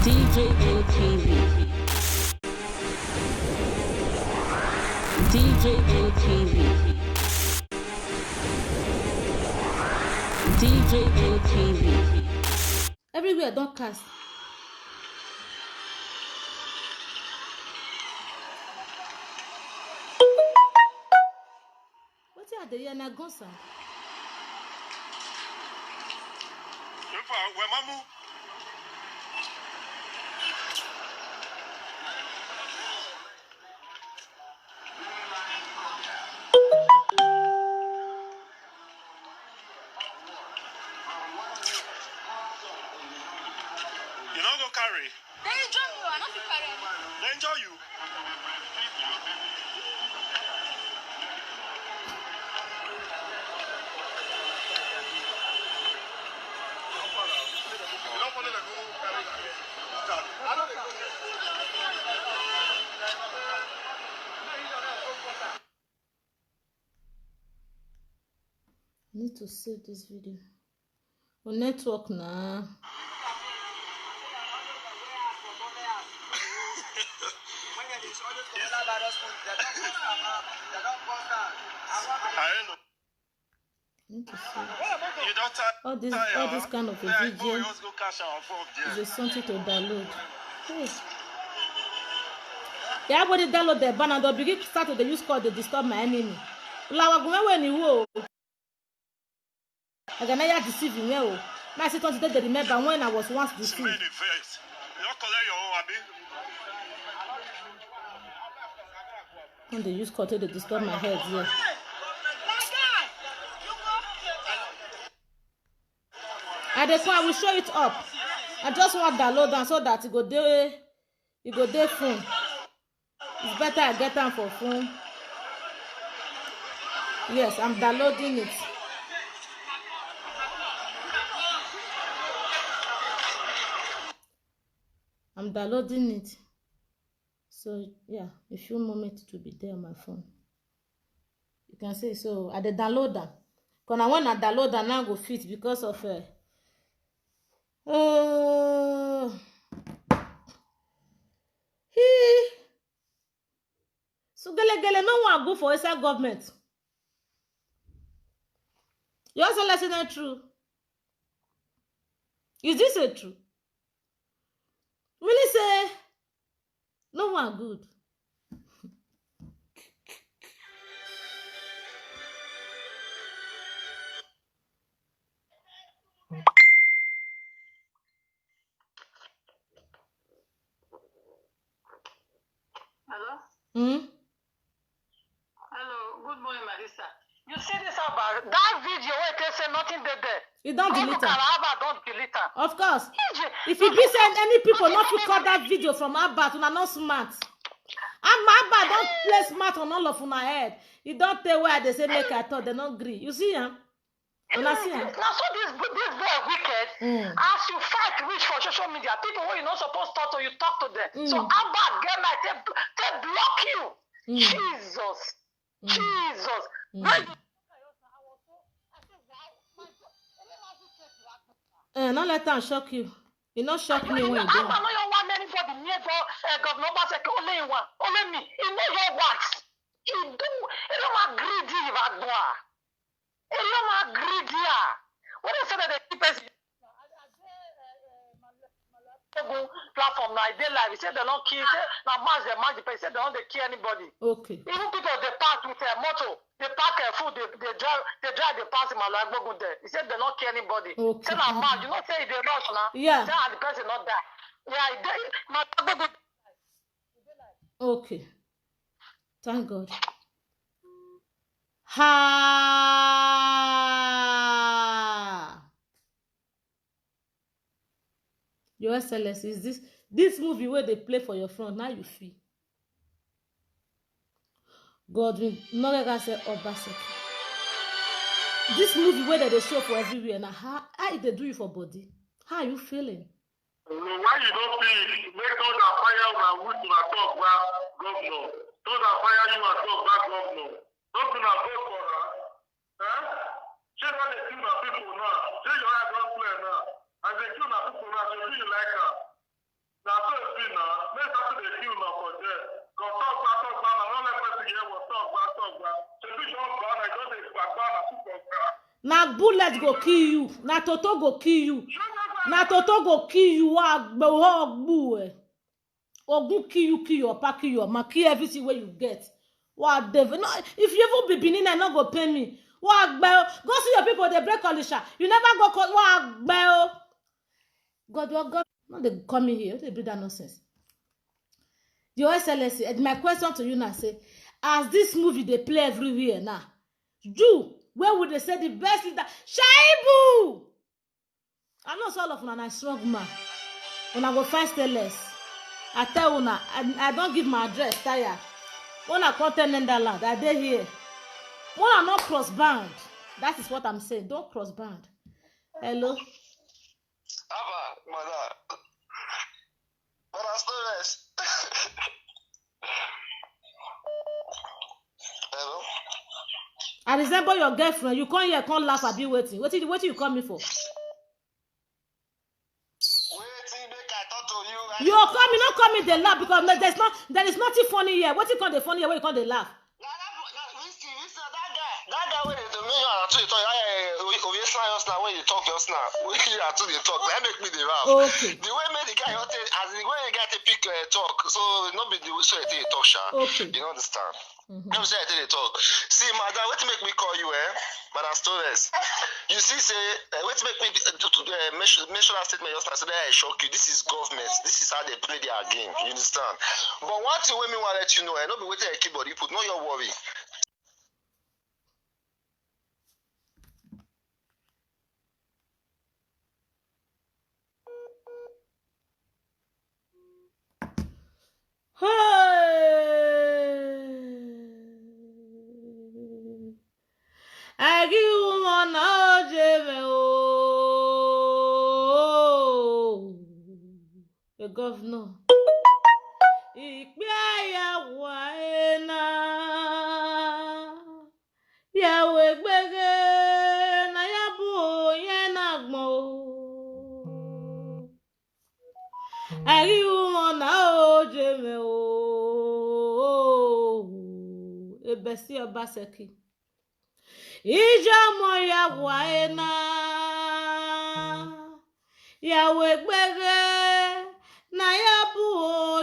DJ AKB. DJ AKB. DJ AKB. Everywhere don't cast. What's the year na gonsa? Mamu. You not go carry. They enjoy you, I not carry. They enjoy you. I need to save this video. On network now. I need to save. All this kind of a video is something to download. Hey. Yeah, everybody download the banner. They'll begin start to use code to disturb my enemy. I can never deceive you. Now I sit on today. Remember when I was once deceived. You don't collect your own, Abi. When they use code to disturb my head, yeah. And that's why I will show it up. I just want to download them so that it go there phone. It's better I get them for phone. Yes, I'm downloading it. I'm downloading it. So yeah, a few moments to be there on my phone. You can see, so I download them. Because when I download them, now go fit because of so gele no one go for inside government. You also listen that true. Is this a true? Really say no one good. Hello? Hmm? Hello, good morning, Marisa. You see this about that video where they say nothing there. You don't delete it. Don't delete it. Of course. If you be send any people not to cut that video from Abba, una not smart. And Abba don't play smart on all of una head. You don't tell where they say make I thought they don't agree. You see him? Una see him? Now so this boy wicked. As you fight reach for social media, people who you not supposed to talk to, you talk to them. So Abba get like they block you. Jesus. Jesus. Not let them shock you. You not shock me when you do. I don't want anybody near Governor Obaseki, only one. Only me. He know your works. He do. He don't greedy, Vadua. He don't greedy. What they say that they keep us platform now, they live. He said they don't kill. Now match the match. He said they don't kill anybody. Okay. Even people they park with a motor, they park food, they drive the pass in my life go there. He said they don't kill anybody. Okay. Say now match. You know say they rush now. Yeah. Say the person not die. Yeah, my go. Okay. Thank God. Ha! Your Excellency, is this movie where they play for your front, now you feel. Godwin, no let us say Obaseki. This movie where they show for everywhere, now how they do you for body? How are you feeling? Why you don't feel make all that fire and wood to talk back governor? Those that fire you and talk back governor. Don't do not go for that. Huh? Say what they do to people now. Say your eye don't play now. And they do not people now, so do you like her? Na bullet go kill you. Na Toto go kill you. Na Toto go kill you. Ogun kill your pa, kill your ma, kill everything where you get. What devil? No, if you even be Benin, I not go pay me. What go see your people, they break Olisha. You never go call what God, what God, no, they come in here, they do that nonsense. Your Excellency, and my question to you now say, as this movie they play everywhere now, you, where would they say the best is that Shaibu? I know all of una strong man. When I go find stainless, I tell una, I don't give my address, tire. When I come to Netherlands, I dey here. When I not cross band, that is what I'm saying. Don't cross band. Hello. Ava, mother. But I still rest. Hello. I resemble your girlfriend. You come here, come laugh, I be waiting. What you call me for? You come me, not come me they laugh because there is nothing funny here. What you call the funny here? What you call the laugh? That guy when they me and to talk, when you talk just now, when you are to the talk, that make me the laugh. Okay. The way made the guy as the way the guy to pick talk, so not be the way they talk, sha. Okay. You understand? Let me say they talk. See, madam, what make me call you, Madam Stores. You see, say, what make me mention that statement just now, so that I shock you. This is government. This is how they play their game. You understand? But one thing when me want to let you know, not be waiting a keyboard, you put no your worry. I give you one the governor. Yahweh gbege na yabu yena gmo. I give you one Ebesi Obaseki. Ijamo Yahweh na Yahweh gbege na yabu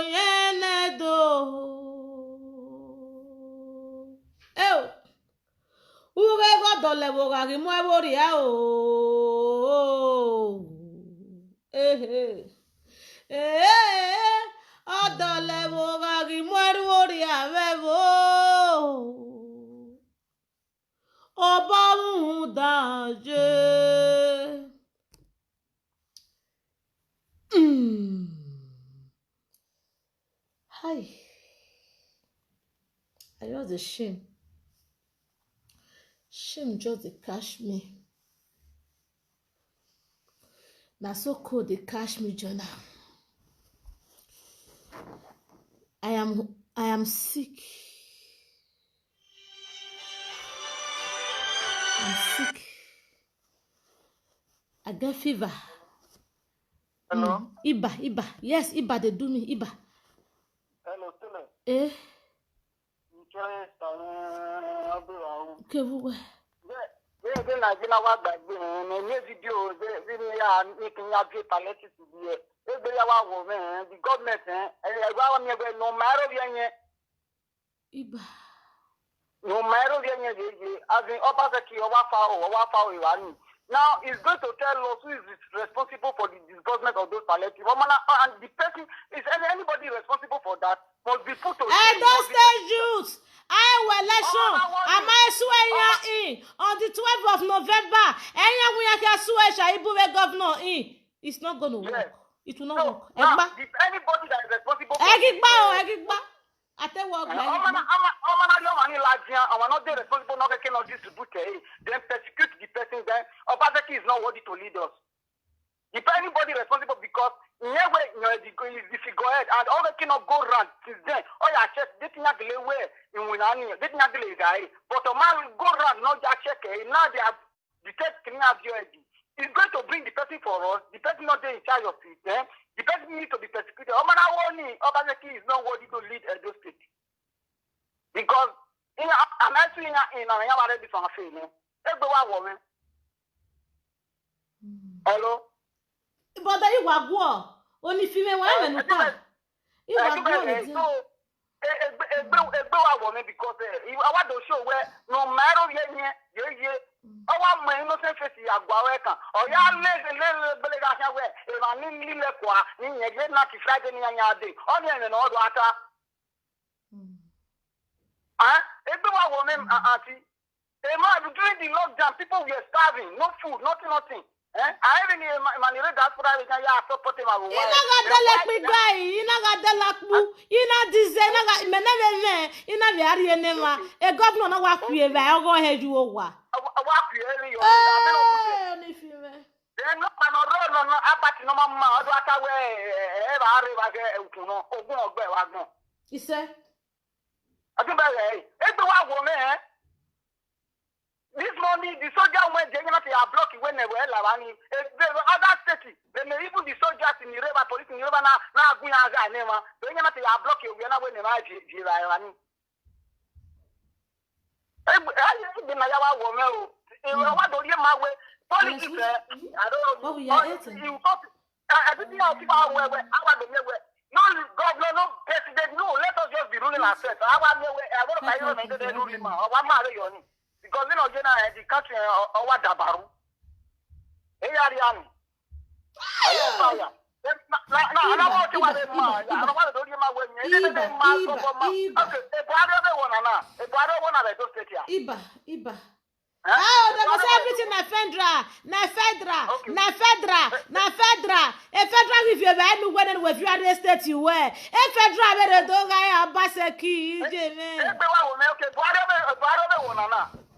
yene do. Ew. Uwe godole bogari mo eboria o. Odole bogari mo eboria bebo. Oba mudaje. Hi. I was ashamed. Shame just dey catch me. Na so cold dey catch me, Jonah. I am sick. I'm sick. I get fever. Hello? Iba. Yes, Iba, they do me, Iba. Hello, Tele. Eh? Okay, well. Then I didn't want that. Video, making your great palette to be the government, and no matter Iba. No matter as in Obaseki or now he's going to tell us who is responsible for the disbursement of those palliative. And the person is anybody responsible for that must be put to shame. Those state youths, election. Am I swearing in on the 12th of November? Governor in. It's not going to work. Yes. It will not work. Now, if anybody that is responsible for I tell what I'm not responsible not cannot distribute then persecute the person then Obaseki is not worthy to lead us. If anybody responsible because never if you go ahead and all cannot go round since then yeah check dating way in Winani dating guy but a man will go round not just check now they have the test can have your ID. It's going to bring the person for us, the person not there in charge of it, the person needs to be persecuted. Obaseki is not worthy to lead Edo State. Because I'm actually in a this on a film. Everyone woman. Hello. But you were go. Only female one and no. You were go. So, egbe wa wo me because I want to show where no matter ye I want my innocent face agwa we kan. O ya le belega sha we e ma ni le kwa ni ye na ti Friday ni anya ade. O ni ene no do ata. Ah, egbe wa wo me auntie. During the lockdown, people were starving, no food, nothing. I even manage that for that. Yeah, support him. You know got like me guy. You know got like you. You know this. You know got me never. You know we are here never. A governor no work here. I go ahead you over. Work here. You. Only female. Then no abati no mama. Odo atawe. Eba areba ke ukuno. Ogun ogbe wagun. Ise. Ati bere. Egbe wa wo me. This morning, the soldier went there, they are blocking when they were lavani. The other state, then even the soldiers in the river, police in the river now going as I name, they are blocking when they are Jirani. I want to hear my way. Politics, I don't know. I didn't know about where I want to know. No governor, no president, no, let us just be ruling ourselves. I want to make the ruling. I want to because you know, the country or Dabaru. Hey, Ariani. I don't want to Iba. Oh, there was everything na federal. A federal if you ever when with you arrested you were. A federal where the dog I Baseki.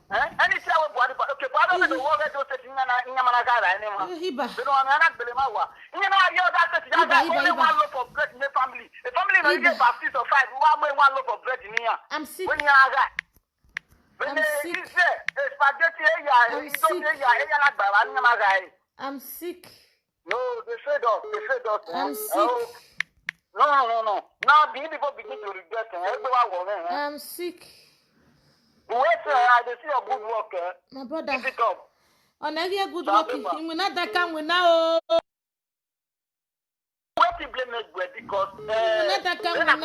Any say we body okay but I don't know what to say in Managara anymore. You know I'm not Belemawa. You know you that only one loaf of bread in the family. The family no get baptist or 5 one loaf of bread in here. I'm sick. When you are that. When you say spaghetti I'm sick. No, they said us. I'm sick. No. Now the people begin to regret everyone. I'm sick. Wait, I see your good work. My brother. Keep it up. On every good work, you will not that come with now. What you blame me because let that come I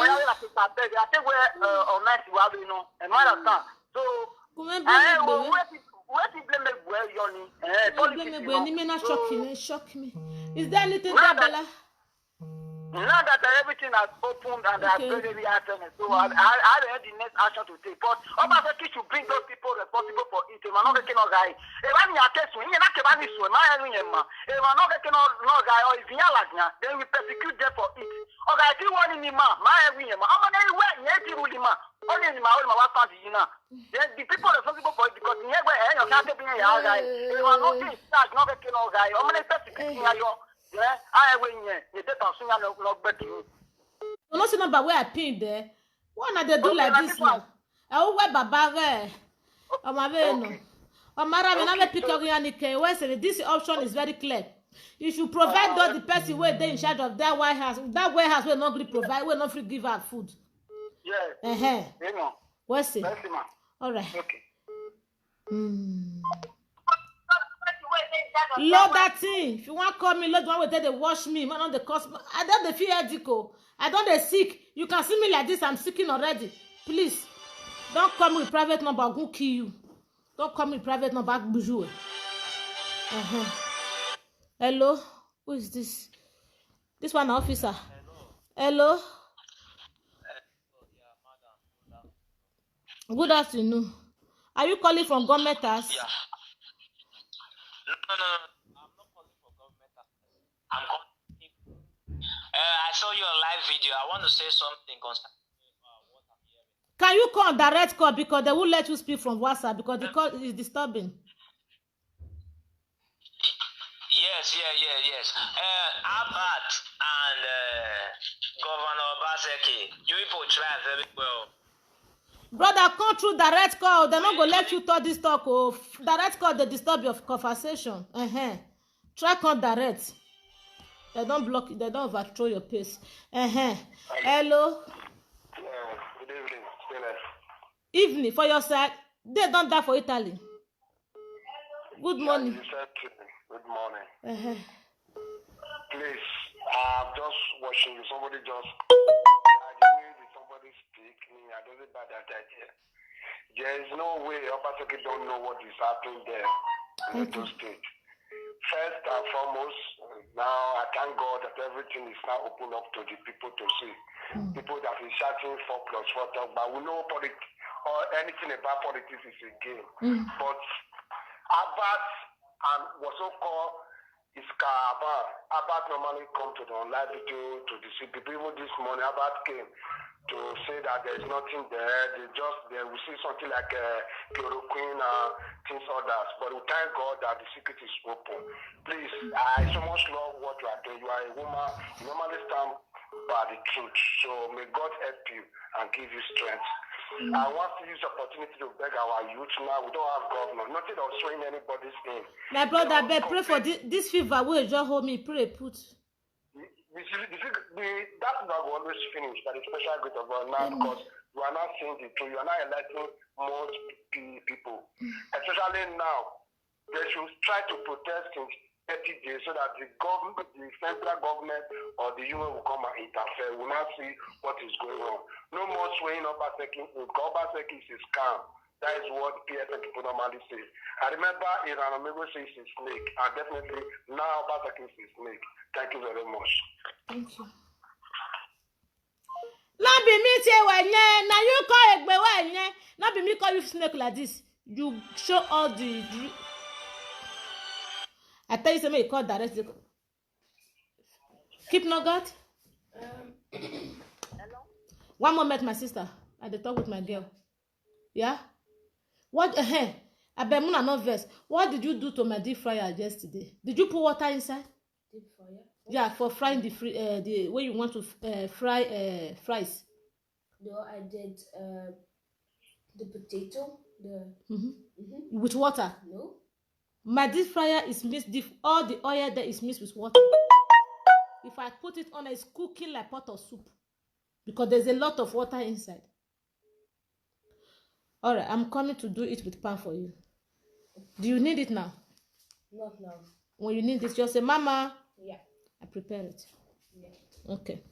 think we're on nice well, you know, and what I'm done. So what you blame me well, Yoni? You may not shock me. Is there anything that Bella? Now that everything has opened and has very reacted, so I had the next action to take. But Obaseki should bring those people responsible for it. I'm not getting no guy. If I'm your case, you're not getting this one. My enemy, if I'm not getting no guy, or if you're like that, then we persecute them for it. Okay, if you want him, my enemy, I'm not anywhere. Yet you will him. Only in my own, my wife, then the people responsible for it because never you can't be a guy. If I'm not getting not getting no guy, I'm going to persecute you. I win you take us no better. No see number where I pin there. Why not they do like this now? I wear baba o ma ve no. O mara me na me pick up yanike. Why say this option is very clear. You should provide those the person where they in charge of that warehouse. That warehouse will not provide, will not free give out food. Yes. What's it? All right. Okay. Load that thing. If you want to call me, load one way they wash me. Man, on the cost. I don't the fear edico. I don't the sick. You can see me like this. I'm sicking already. Please, don't call me with private number. I'll go kill you. Don't call me with private number. Bonjour. Hello. Who is this? This one officer. Hello. Good afternoon. Are you calling from government house? Yeah. No. I'm not calling for government. I'm calling. I saw your live video. I want to say something concerning what I'm hearing. Can you call direct call because they won't let you speak from WhatsApp because the call is disturbing. Yes. Abat and Governor Baseki, you people try very well. Brother, come through direct call. They're not going to let you talk this talk. Oh, direct call, they disturb your conversation. Try come direct. They don't block you. They don't overthrow your pace. Hello. Good evening. Evening for your side. They don't die for Italy. Good morning. Good morning. Uh-huh. Please, I'm just watching you. Somebody just the way somebody speak me, I don't think about that idea. There is no way Obaseki don't know what is happening there in Edo State. First and foremost, now I thank God that everything is now open up to the people to see. People that is shouting 4+4 talk, but we know politics or anything about politics is a game. But Abat and what's so called Iska Abat normally come to the online video to deceive people. Even this morning, Abat came to say that there is nothing there. They will see something like chloroquine and things others. But we thank God that the secret is open. Please, I so much love what you are doing. You are a woman. You normally stand by the truth. So may God help you and give you strength. I want to use the opportunity to beg our youth now. We don't have government. Nothing of swaying anybody's name. My brother, I beg, pray for this fever. Will just hold me. Pray, put. That will always finish by the special grace of God now because you are not seeing the truth. You are not enlightening most people. Especially now, they should try to protest in 30 days so that the government, the central government or the UN will come and interfere. We will not see what is going on. No more swaying Obaseki. Obaseki is a scam. That is what PSN people normally say. I remember Iran Omego says it's a snake, and definitely now Obaseki is a snake. Thank you very much. Thank you. Not be me say when now you call it when not be me call you snake like this. You show all the I tell you something you call direct. Keep no God. Hello? One moment, my sister. I dey talk with my girl. Yeah? What I bet Muna no verse. What did you do to my deep fryer yesterday? Did you put water inside? Deep fryer? Yeah, for frying the way you want to fry fries. No, I did the potato. With water. No. My deep fryer is mixed. All the oil there is mixed with water. If I put it on, it's cooking like pot of soup because there's a lot of water inside. All right, I'm coming to do it with pan for you. Do you need it now? Not now. When you need this, just say, Mama. Yeah. I prepare it. Yeah. Okay.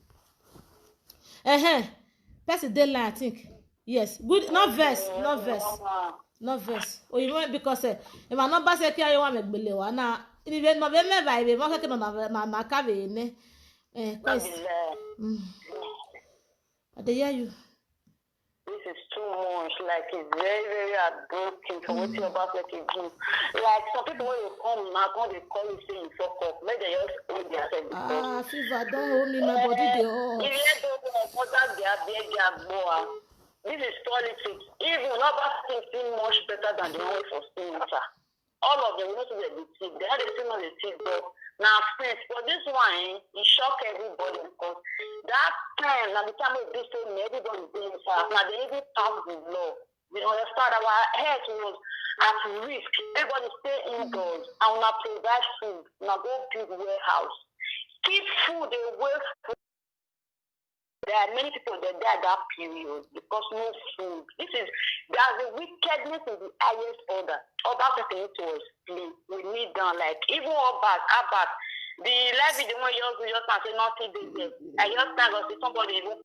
That's the deadline, I think. Yes. Good. Not verse. Not verse. Not verse. Oh, you want because if I not pass a care, you want me believe one now. Even November, I be more than na cave ne. I hear you. This is too much. Like it's very, very heartbreaking for what you're about to do. Like some people when you come now, when they call you saying fuck up, let them just hold themselves. Fever don't hold me, my body dey hot. If you don't want their more. This is politics. Even other things seem much better than the one for senator. All of them, not the team. They had a team on the team, but now friends. But this one, it shocked everybody because that time, now the time of this time, everybody was doing fast. Now they even passed the law. You understand? Our health was at risk. Everybody stay indoors and now provide food. Now go build warehouse. Keep food away from. There are many people that died that period because no food. There's a wickedness in the highest order. Others need to explain. We need them like even Abat. The life is the one you just say nothing there. I just thank God somebody even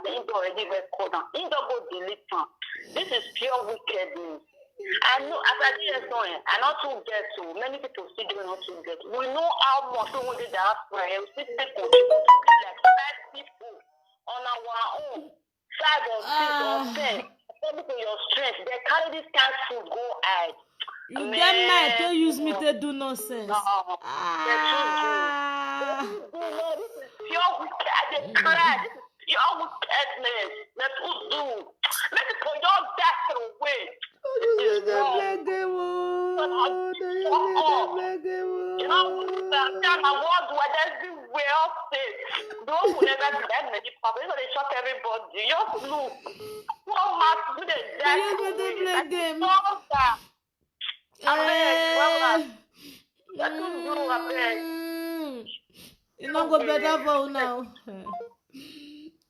the indoor already record them. Indoor go delete them. This is pure wickedness. I know as I did so, I not to get to many people still do not to get. We know how much we wanted the diaspora. We still contribute to like 5 people on our own, 5 or 6 or 10. According to your strength, they carry this kind of food go out. You get mad to use me to do nonsense. This is pure wicked. They cry. This is pure wickedness. That's what do. Let the people just dash it away. You know, awards were everywhere of it. Those who never do that many people, so they shock everybody. Just look. So much do they dash You not go better for now.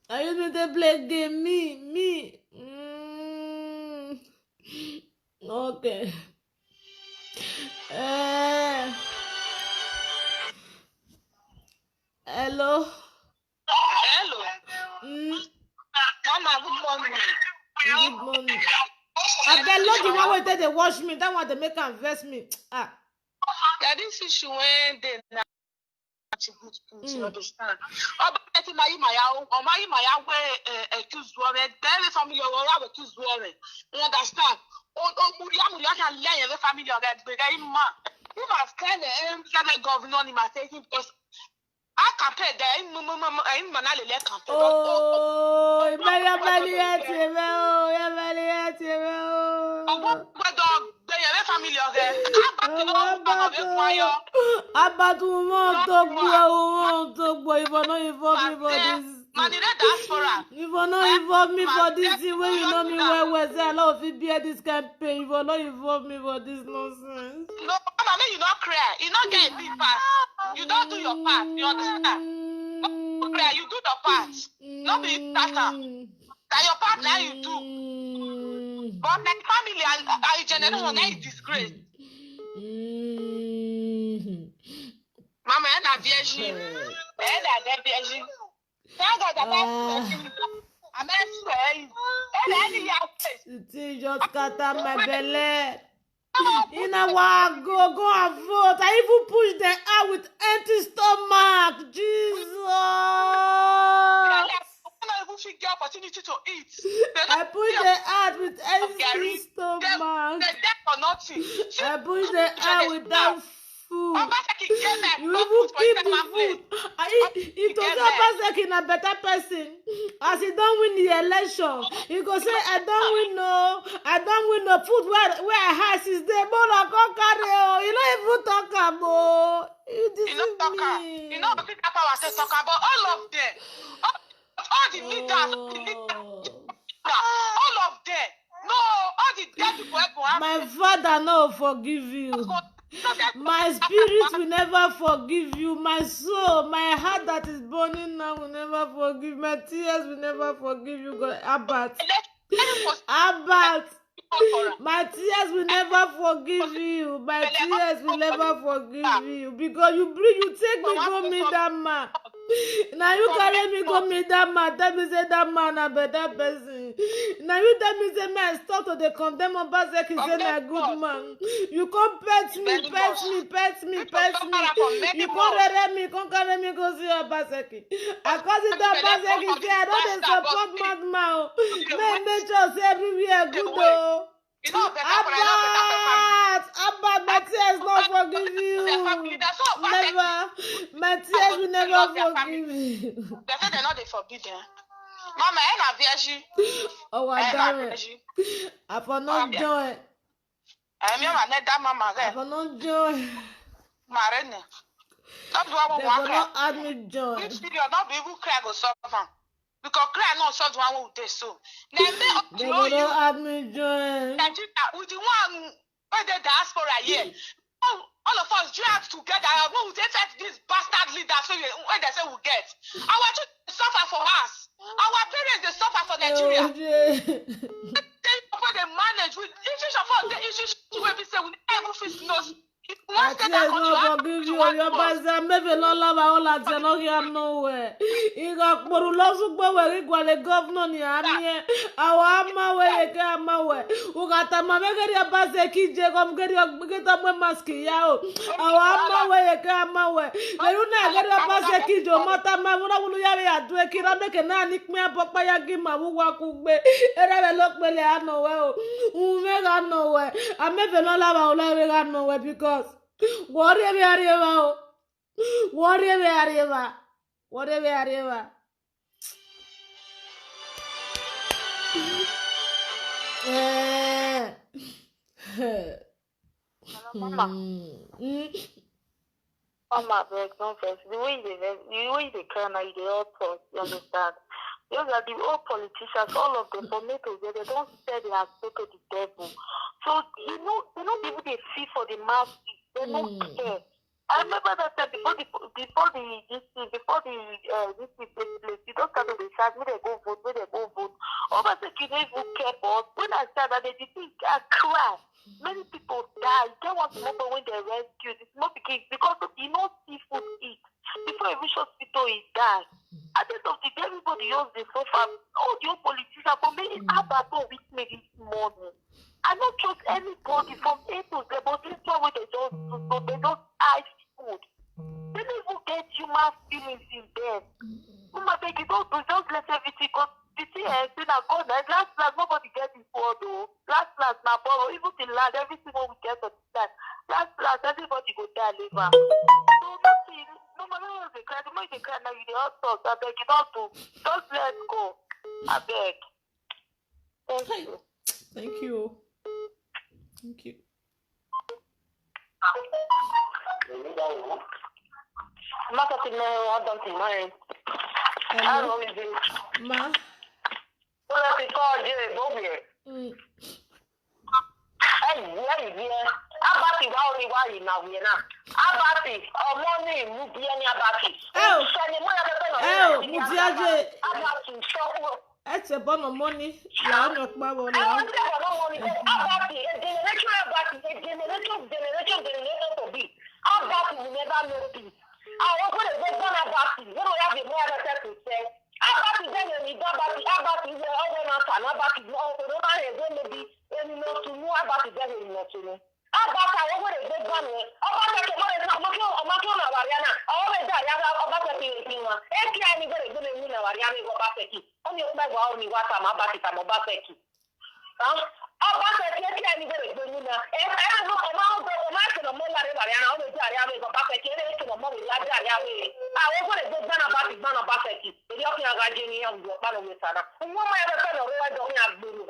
Are you going to play game? Me. Okay. Hello. Hello. Mama, good morning. Good morning. I download the one where they watch me. That one they make am vex me. Yeah, this issue when they you understand. Betty Maya, or Maya where accused woman, very family or accused woman. You understand? Muria can learn the family of that big man. You must kind of governor in my taking because I campaign there in Manali campaign. Oh, ya family. Family of them. Abatu won't talk boy, if you not involve me for this. If you not involve me for this thing, when you know me well, say I love to bear this campaign. If you not involve me for this nonsense. No, Mama, you not cry. You not get a big part. You don't do your part. You understand? No cry. You do the part. Not be that. That your part now you do. But my family, I generation now is disgrace. Mama, I'm not virgin. I'm not virgin. Thank God I'm not swearing. It just cut out my belly. In a while, go and vote. I even push them out with empty stomach. Jesus. Get opportunity to eat. I push them out with empty stomach. I push them out without food. You even keep the food. If Obaseki na better person, as he don't win the election, he go say, I don't win no food where I have is there. But I can't carry on. You don't even talk about. You deceive me. You know, I think I was talking about all of them. All the leaders, all of them. No, all the dead people. My father no forgive you. My spirit will never forgive you. My soul, my heart that is burning now will never forgive. My tears will never forgive you. God, Abbat. My tears will never forgive you. My tears will never forgive you. Because you take me go meet that man. Now you carry me go meet that man. Tell me say that man a better person. Now you tell me say man start to the condemn Obaseki say na good man. You come pet me. You come carry me go see Obaseki. I cause it Obaseki say I don't dey support madman. Make sure say everywhere good though. Abbat, my tears not forgive you. Never. My tears will never forgive you. They say they're not the forbidden. Mama, I'm not virgin. Oh, I damn it. I for not joy. I'm your man, that mama. I for not joy. Marine. That's They what we for want. not add me joy. This video not be able to cry go suffer. Because cry not solve one who they so. They for not add me joy. With the one where the diaspora here. All of us dragged together. When we take this bastard leader, so when they say we get, our children suffer for us. Our parents they suffer for Nigeria. They manage with issues of all the issues where we say we never face no. I tears not forgive you. Your pastor maybe not love all that you not here nowhere. You got for losu gbe we equal the governor ni ami. Our ama we ke ama we. U got ama me get your pastor ki je come get am mask ya o. Our ama we ke ama we. You na get your pastor ki jo mata ma wuna wulu ya be adu e kira me ke na nik me apopa ya gi ma wu wa ku gbe. Era be lo pele ano we o. U me ga no we. Ame be no love all we ga no we because Warrior arriba. Mama, don't vex. The way they cry now, they all talk. You understand? Those are the old politicians, all of them, for me together, they don't say they are so to the devil. So, you know, people they see for the masses, they don't care. I remember that time before the this thing take place, you don't start to be sad, where they go vote. Obviously, you don't even care for us. When I said that, they think I cry. Many people die. Get one small boy when they rescue. The small pikin because he no see food eat. Before he reach hospital, he die. At the end of the day, everybody else they suffer. All the old politicians, for me, it's about with me this morning. I don't trust anybody from A to Z, but this one way they just do, so they just hide food. They don't even get human feelings in them. Mama, beg you don't do, just let everything go. The thing is, that God, last nobody gets this world, though. Last, now borrow, even the land, everything what we get for this land. Last, everybody go die later. So nothing, no matter what they cry, the more they cry now, you the hot sauce. I beg you don't do. Just let go. I beg. Thank you. Thank you. Thank you. I'm not talking about something, man. I don't know if it's... Ma. Well, I call you Bobby. Hey, Abati, why you now? Abati, money, Mudiani Abati. Oh, Mudiaje. Abati, so. That's a bundle of money. Yeah, I'm not my one. Abati, a generation to be. Abati will never know peace. I was going to go down Abati. You don't have the more other to say. Abati, then you don't Abati, you are all an Abati, you also don't have to be any more to know about the devil in the Abata, I want to get one. Abata, I'm not going to Variana. I always die. I have Abata in one. Every time you go to the Variana, go back to it. Only about me what I'm about it. I'm about it. Abata, every time you go to the Nuna. If I know amount of American or more Variana, always die. Go back to it. To the money, like that. I was going to get one about it. None about it. The Yoki and Virginia, your father with Sana. And one other fellow, I don't have blue.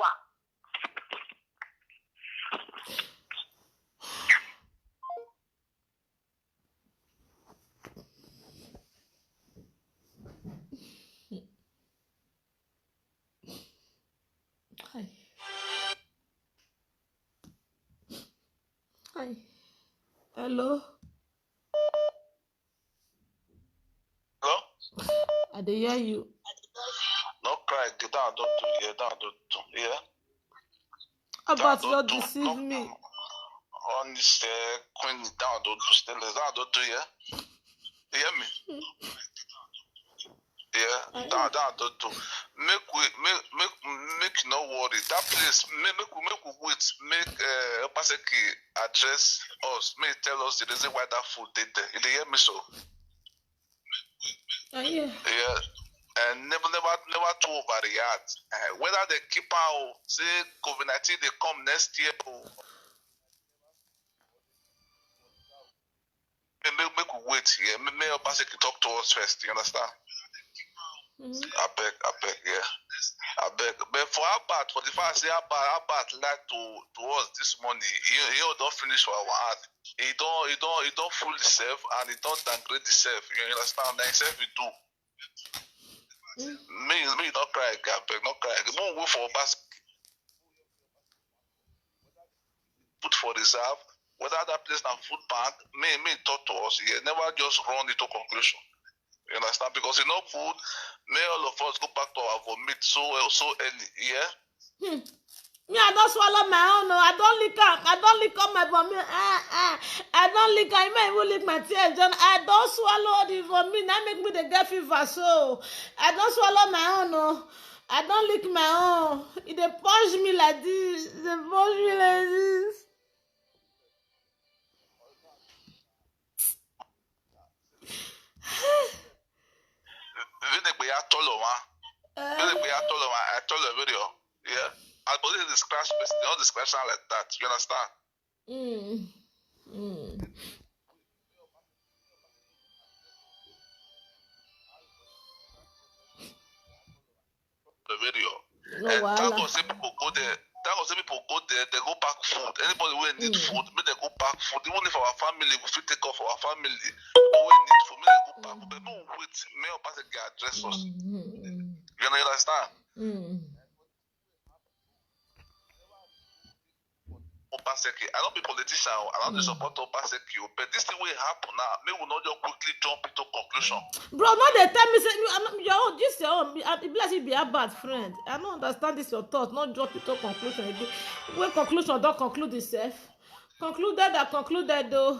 Hi. Hi. Hello. Hello? I dey hear you. No cry, get down, don't do, yeah, down, don't do, yeah? About you deceive me. On this queen down, don't do, still down, don't do, yeah? You hear me? Yeah, down, don't do. Make no worry. That place, make we wait. Make Obaseki address us. Make tell us the reason why that food did there. You hear me so? Yeah. Yeah. And never to overreact. Whether they keep out, say COVID-19 they come next year. Make we wait here. May Obaseki talk to us first. You understand? I beg, yeah. I beg. But for Abat, for the fact say Abat like to us this morning, he don't finish for our heart. He don't fool himself and he don't downgrade himself. You understand? That himself he do. Me don't cry again, I beg, not cry again. Won't wait for basket. Put for reserve. Whether that place na food bank, me talk to us here. Never just run into conclusion. You understand? Because it's not good. May all of us go back to our vomit so early, yeah? Me, I don't swallow my own. No, I don't lick up my vomit. I don't lick. I may even lick my tears. John, I don't swallow the vomit. That make me the get fever. So I don't swallow my own. No, I don't lick my own. It they punch me like this. They punch me like this. I told the video, yeah. I believe the scratch, not the scratch sound like that. You understand? The video. No, and thank God, say people go there. Thank God, say people go there. They go back food. Anybody who need food, may they go back food. Even if our family, we fit take off our family, people who need food, may they go back food. But no wait, may our person get address us. You understand? Obaseki. I don't be politician, I don't support Obaseki, but this thing will happen now. May we not just quickly jump into conclusion. Bro, no, they tell me say your own, this your own. It be like it be a bad friend. I don't understand this your thought. Not jump into conclusion again. When conclusion don't conclude itself, concluded though.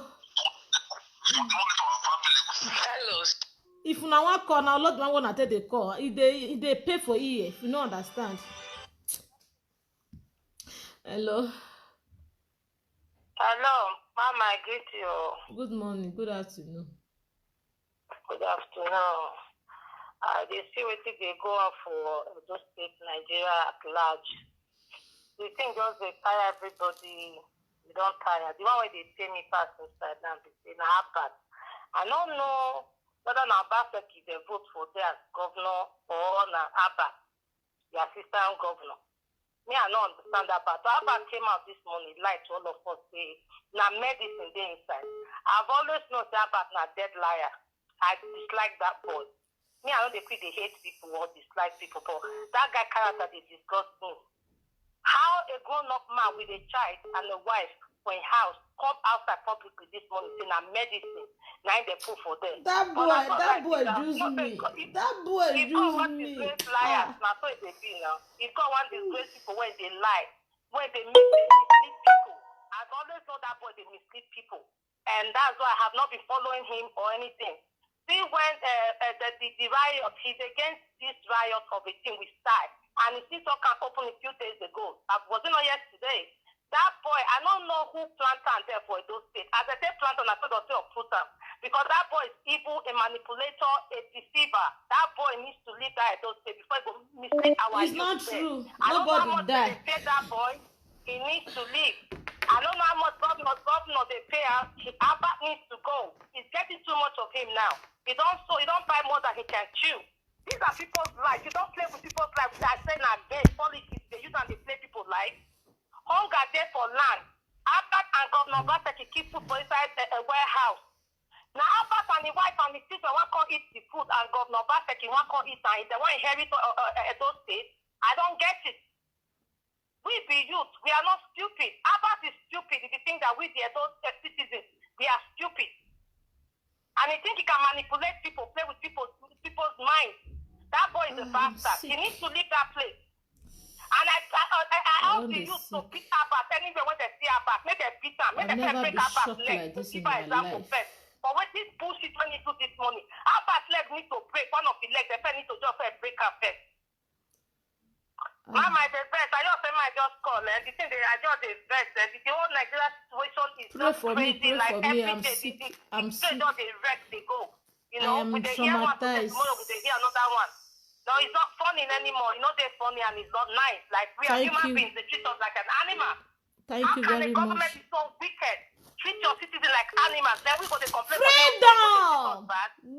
Hello. If una wan call na lot man wanna take the call, e dey pay for ear if you no understand. Hello. Hello, Mama, I greet you. Good morning, good afternoon. Good afternoon. They see what they go on for those states, Nigeria at large. The thing just they tire everybody. We don't tire. The one where they pay me pass inside now, they say na Abbas. I don't know whether na Abbas they vote for their governor or na Abbas, the assistant governor. Me, I don't understand that, but Abbas came out this morning, lied to all of us, say, na medicine they inside. I've always known that Abbas na dead liar. I dislike that boy. Me, I know they hate people or dislike people, but that guy character, they disgust me. How a grown-up man with a child and a wife for a house come outside publicly this morning saying na medicine, now they put for them. That boy use me. That boy He use call one me. disgrace liars. Now so they be now. He call one disgrace people when they lie, when they mislead people. I've always known that boy they mislead people, and that's why I have not been following him or anything. See when the riot, he's against this riot of a thing with style, and he still talk open a few days ago. Was it not yesterday? That boy, I don't know who planted and there for those states. As I say planted, I said also put them. Because that boy is evil, a manipulator, a deceiver. That boy needs to leave that those states before he go mislead our It's not true. I don't know how Nobody much die. they pay that boy. He needs to leave. I don't know how much governor they pay her. Abba needs to go. He's getting too much of him now. He don't buy more than he can chew. These are people's lives. You don't play with people's lives. I say now politics, they use and they play people's lives. Hunger there for land. Abbas and Governor Obaseki keep food for inside a warehouse. Now Abbas and his wife and his sister want to eat the food and Governor Obaseki want to eat and they want to inherit those states. I don't get it. We be youth. We are not stupid. Abbas is stupid if you think that we those citizens, we are stupid. And he think he can manipulate people, play with people's minds. That boy is a bastard. He needs to leave that place. And I ask the youth to beat Abbas anywhere when they see Abbas. Make them beat him. Make them break Abbas' leg. Like this in Give her my example life. first. But when this bullshit when he do this morning, Abbas' leg need to break. One of the legs, they need to just break her first. Mama, the best. I just call. The thing I just the best. The whole Nigeria situation is Pray just for me, crazy. pray Like for me. every I'm day, sick. the I'm sick. just they wreck, they go. You I know, am we they hear one today, traumatized. tomorrow we they hear another one. No, it's not funny anymore. You know they're funny and it's not nice. Like we are Thank human you. beings. They treat us like an animal. Thank How you can very the government much. be so wicked? Treat your citizens like animals. Then we go to complain. Freedom!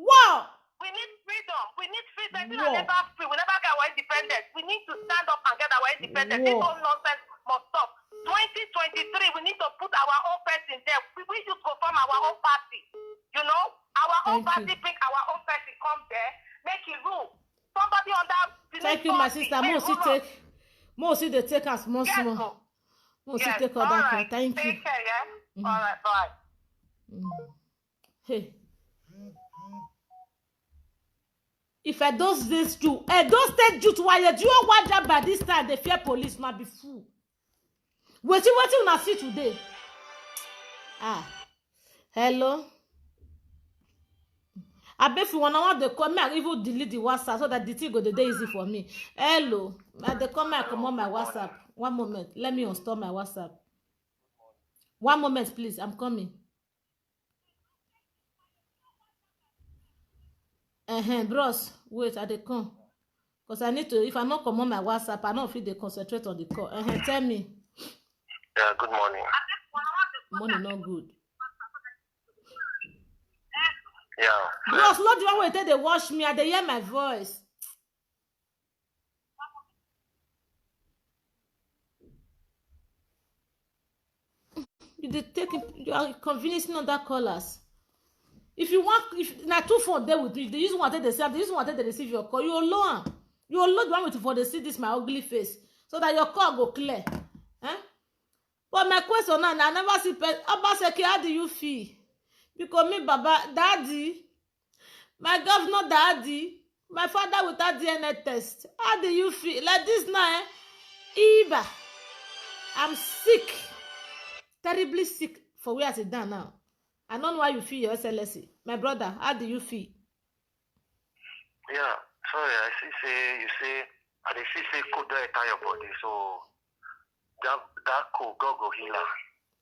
Wow! We need freedom. We need freedom. We Whoa. are never free. We never get our independence. We need to stand up and get our independence. Whoa. This whole nonsense must stop. 2023, we need to put our own person there. We should go form our own party. You know? Our own Thank party, you. bring our own person, come there, make it rule. Somebody on that. Thank you, my sister. Mo see they take us more Yes, small. go. Mo see Yes, take all other right. call. Thank you. Take care, yeah? Mhm. All right, bye. Hey. If I those days Jew, those state Jew to why you don't want that by this time they fear police might be fool. What you wanna see today? Ah, hello. I bet you want the come I even delete the WhatsApp so that the thing go the day easy for me. Hello, the come I come on my WhatsApp. One moment, let me install my WhatsApp. One moment, please. I'm coming. Bros, wait, I dey come. Because I need to, if I not come on my WhatsApp, I don't feel they concentrate on the call. Tell me. Yeah, good morning. Money not good. Yeah. Bros, not the one way they watch me, I dey hear my voice. You are convincing other callers. If you want, if na two phone there with you, they use one they say, they use one they receive your call. You alone the one with for they see this my ugly face, so that your call go clear. But my question now, I never see Obaseki, how do you feel? Because me, Baba, Daddy, my governor, Daddy, my father without DNA test. How do you feel? Like this now, Eva, I'm sick. terribly sick for where I sit down now. I don't know how you feel, your SLSC. My brother, how do you feel? Yeah, sorry, I see say could don't enter your body, so that could go healer.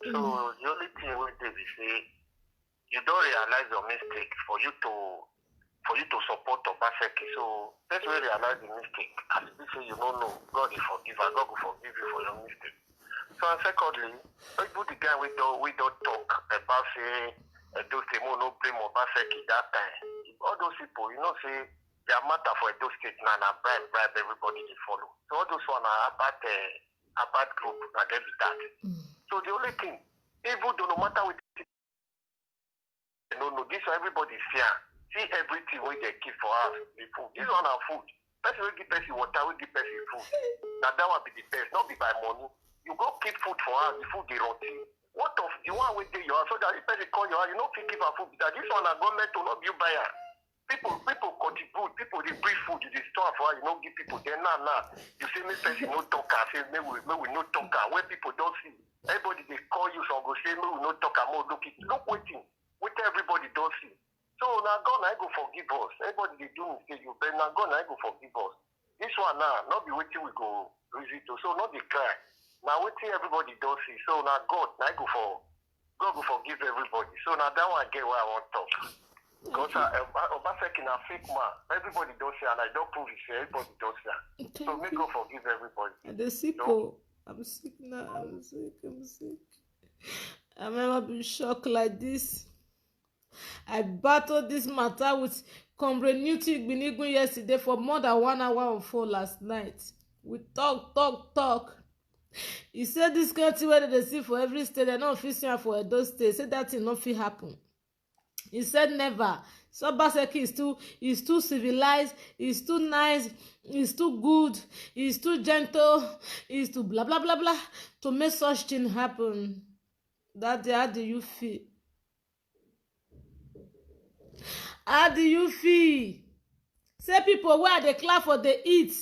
So the only thing we do is say you don't realize your mistake for you to support Obaseki. So let's really realize the mistake. As you say you don't know, God will forgive and God will forgive you for your mistake. So and secondly, people the guy we don't talk about say those people no blame Obaseki that time. All those people, you know, say their matter for those state now and bribe everybody they follow. So all those one are a bad group and they be that. So the only thing, even though no matter what no, this everybody fear. See everything we they give for us, the food. This one are food. Person will give person water, we give person food. Now that will be the best, not be by money. You go keep food for us, the food they rotting. What of the one with the so that if person call you out, you know if you give her food, that this one are government to not you buy her. People contribute, people they bring food, they store for her, you know, give people then now. You say me person no talker, say me we no talker. When people don't see, everybody they call you, so go say me we no talker, more look waiting. Wait everybody don't see. So now God I go forgive us. Everybody they do mistake, you better now God I go forgive us. This one now, not be waiting we go visit to. So not the cry. Now waiting everybody don't see. So now God I go forgive everybody. So now that one get where I want to talk. Because Obaseki na fake man. Everybody don't say and I don't prove it. Everybody don't say. So make God forgive everybody. And the sick, oh, I'm sick now. I'm sick. I've never been shocked like this. I battled this matter with Comrade Newton Igbinigun yesterday for more than 1 hour on phone last night. We talk. He said this country where they see for every state, they don't feel same for Edo State. Say that thing not fit happen. He said never. So Obaseki is too civilized, he's too nice, he's too good, he's too gentle, he's too blah blah blah blah to make such thing happen. That day, how do you feel? How do you feel? Say people where they clap for the eat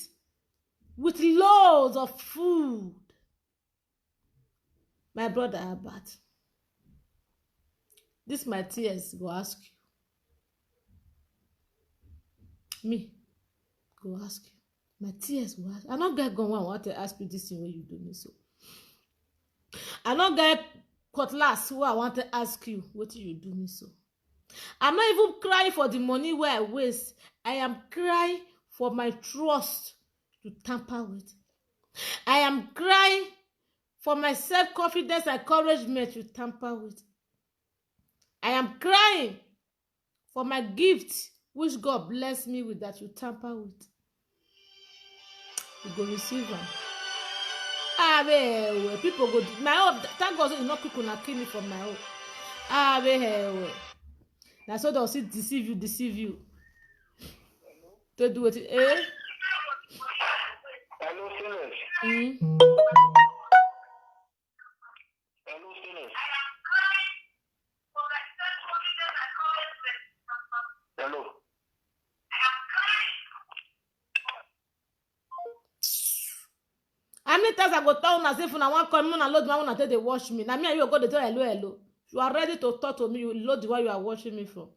with loads of food. My brother Albert, this my tears go ask you. Me go ask you. My tears go ask. I not get gone when I want to ask you this thing when you do me so. I not get cutlass who I want to ask you what you do me so. I'm not even crying for the money where I waste. I am crying for my trust to tamper with. I am crying for my self-confidence and encouragement to tamper with. I am crying for my gift which God bless me with that you tamper with. You go receive them. People go my own. Thank God you not people not kill me from my own. That's what they'll see deceive you. To do it, eh? Hello, sinners. Hello, sinners. Hello. How many times I go tell una say if una wan come una load my una take dey watch me. Na me and you go dey tell hello. You are ready to talk to me, you load the one you are watching me from.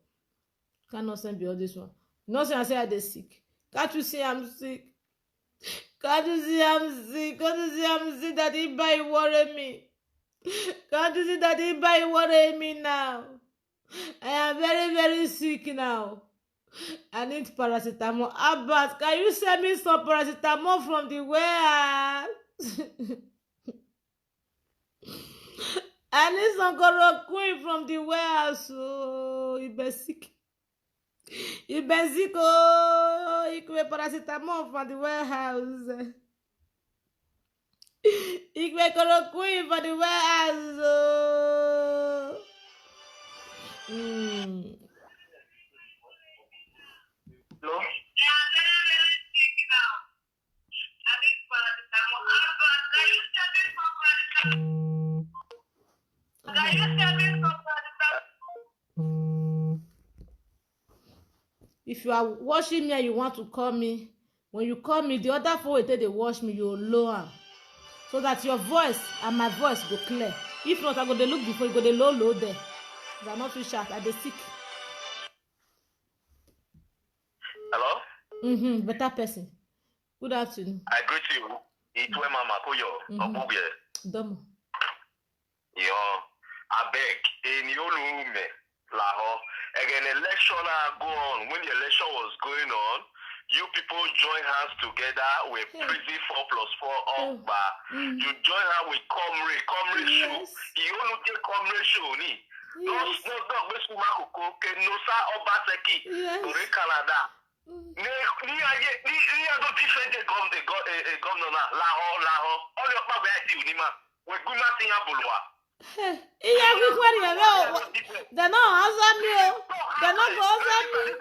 Cannot send be all this one. No say I say I dey sick. Can't you see I'm sick? Can't you see I'm sick? Can't you see I'm sick that he buy worry me? Can't you see that he buy worry me now? I am very, very sick now. I need paracetamol. Abbas, can you send me some paracetamol from the warehouse? I need some chloroquine from the warehouse. Oh, you be sick. You be sick. Oh, you can paracetamol from the warehouse. You can chloroquine from the warehouse. Oh. Hello? If you are watching me and you want to call me, when you call me, the other phone will take they watch me, you lower so that your voice and my voice go clear. If not, I go dey look before you go dey low there. I no fit shout. I dey sick. Hello? Better person. Good afternoon. I greet you. Itwe Mama Koyo. Obuge. Domo. Yo. Abeg. In Yolume. Laho. Again, election go on. When the election was going on, you people join hands together with Prison 4+4 Ogba. You join hands with Comrade Show. You only take Comrade Show ni. Those no dog we suma koko ke no sa Obaseki. Ore Canada. Ni ago different governor na Laho. All your papa be ati ma. We go nothing abulwa. Iya ku kwari ya o. They no answer me o. They no go answer me.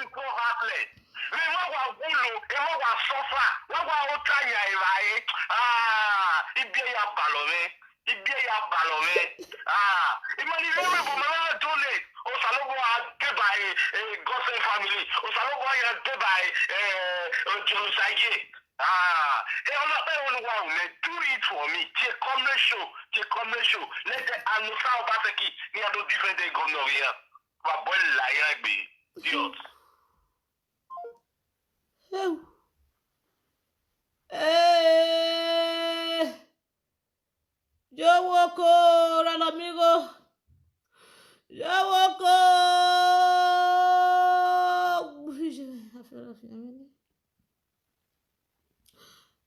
Do it for me. Take Comrade Show. Let the Anusa Obaseki near those different governor here. But boy liar be idiot. Jowoko, Ranamigo. Jowoko.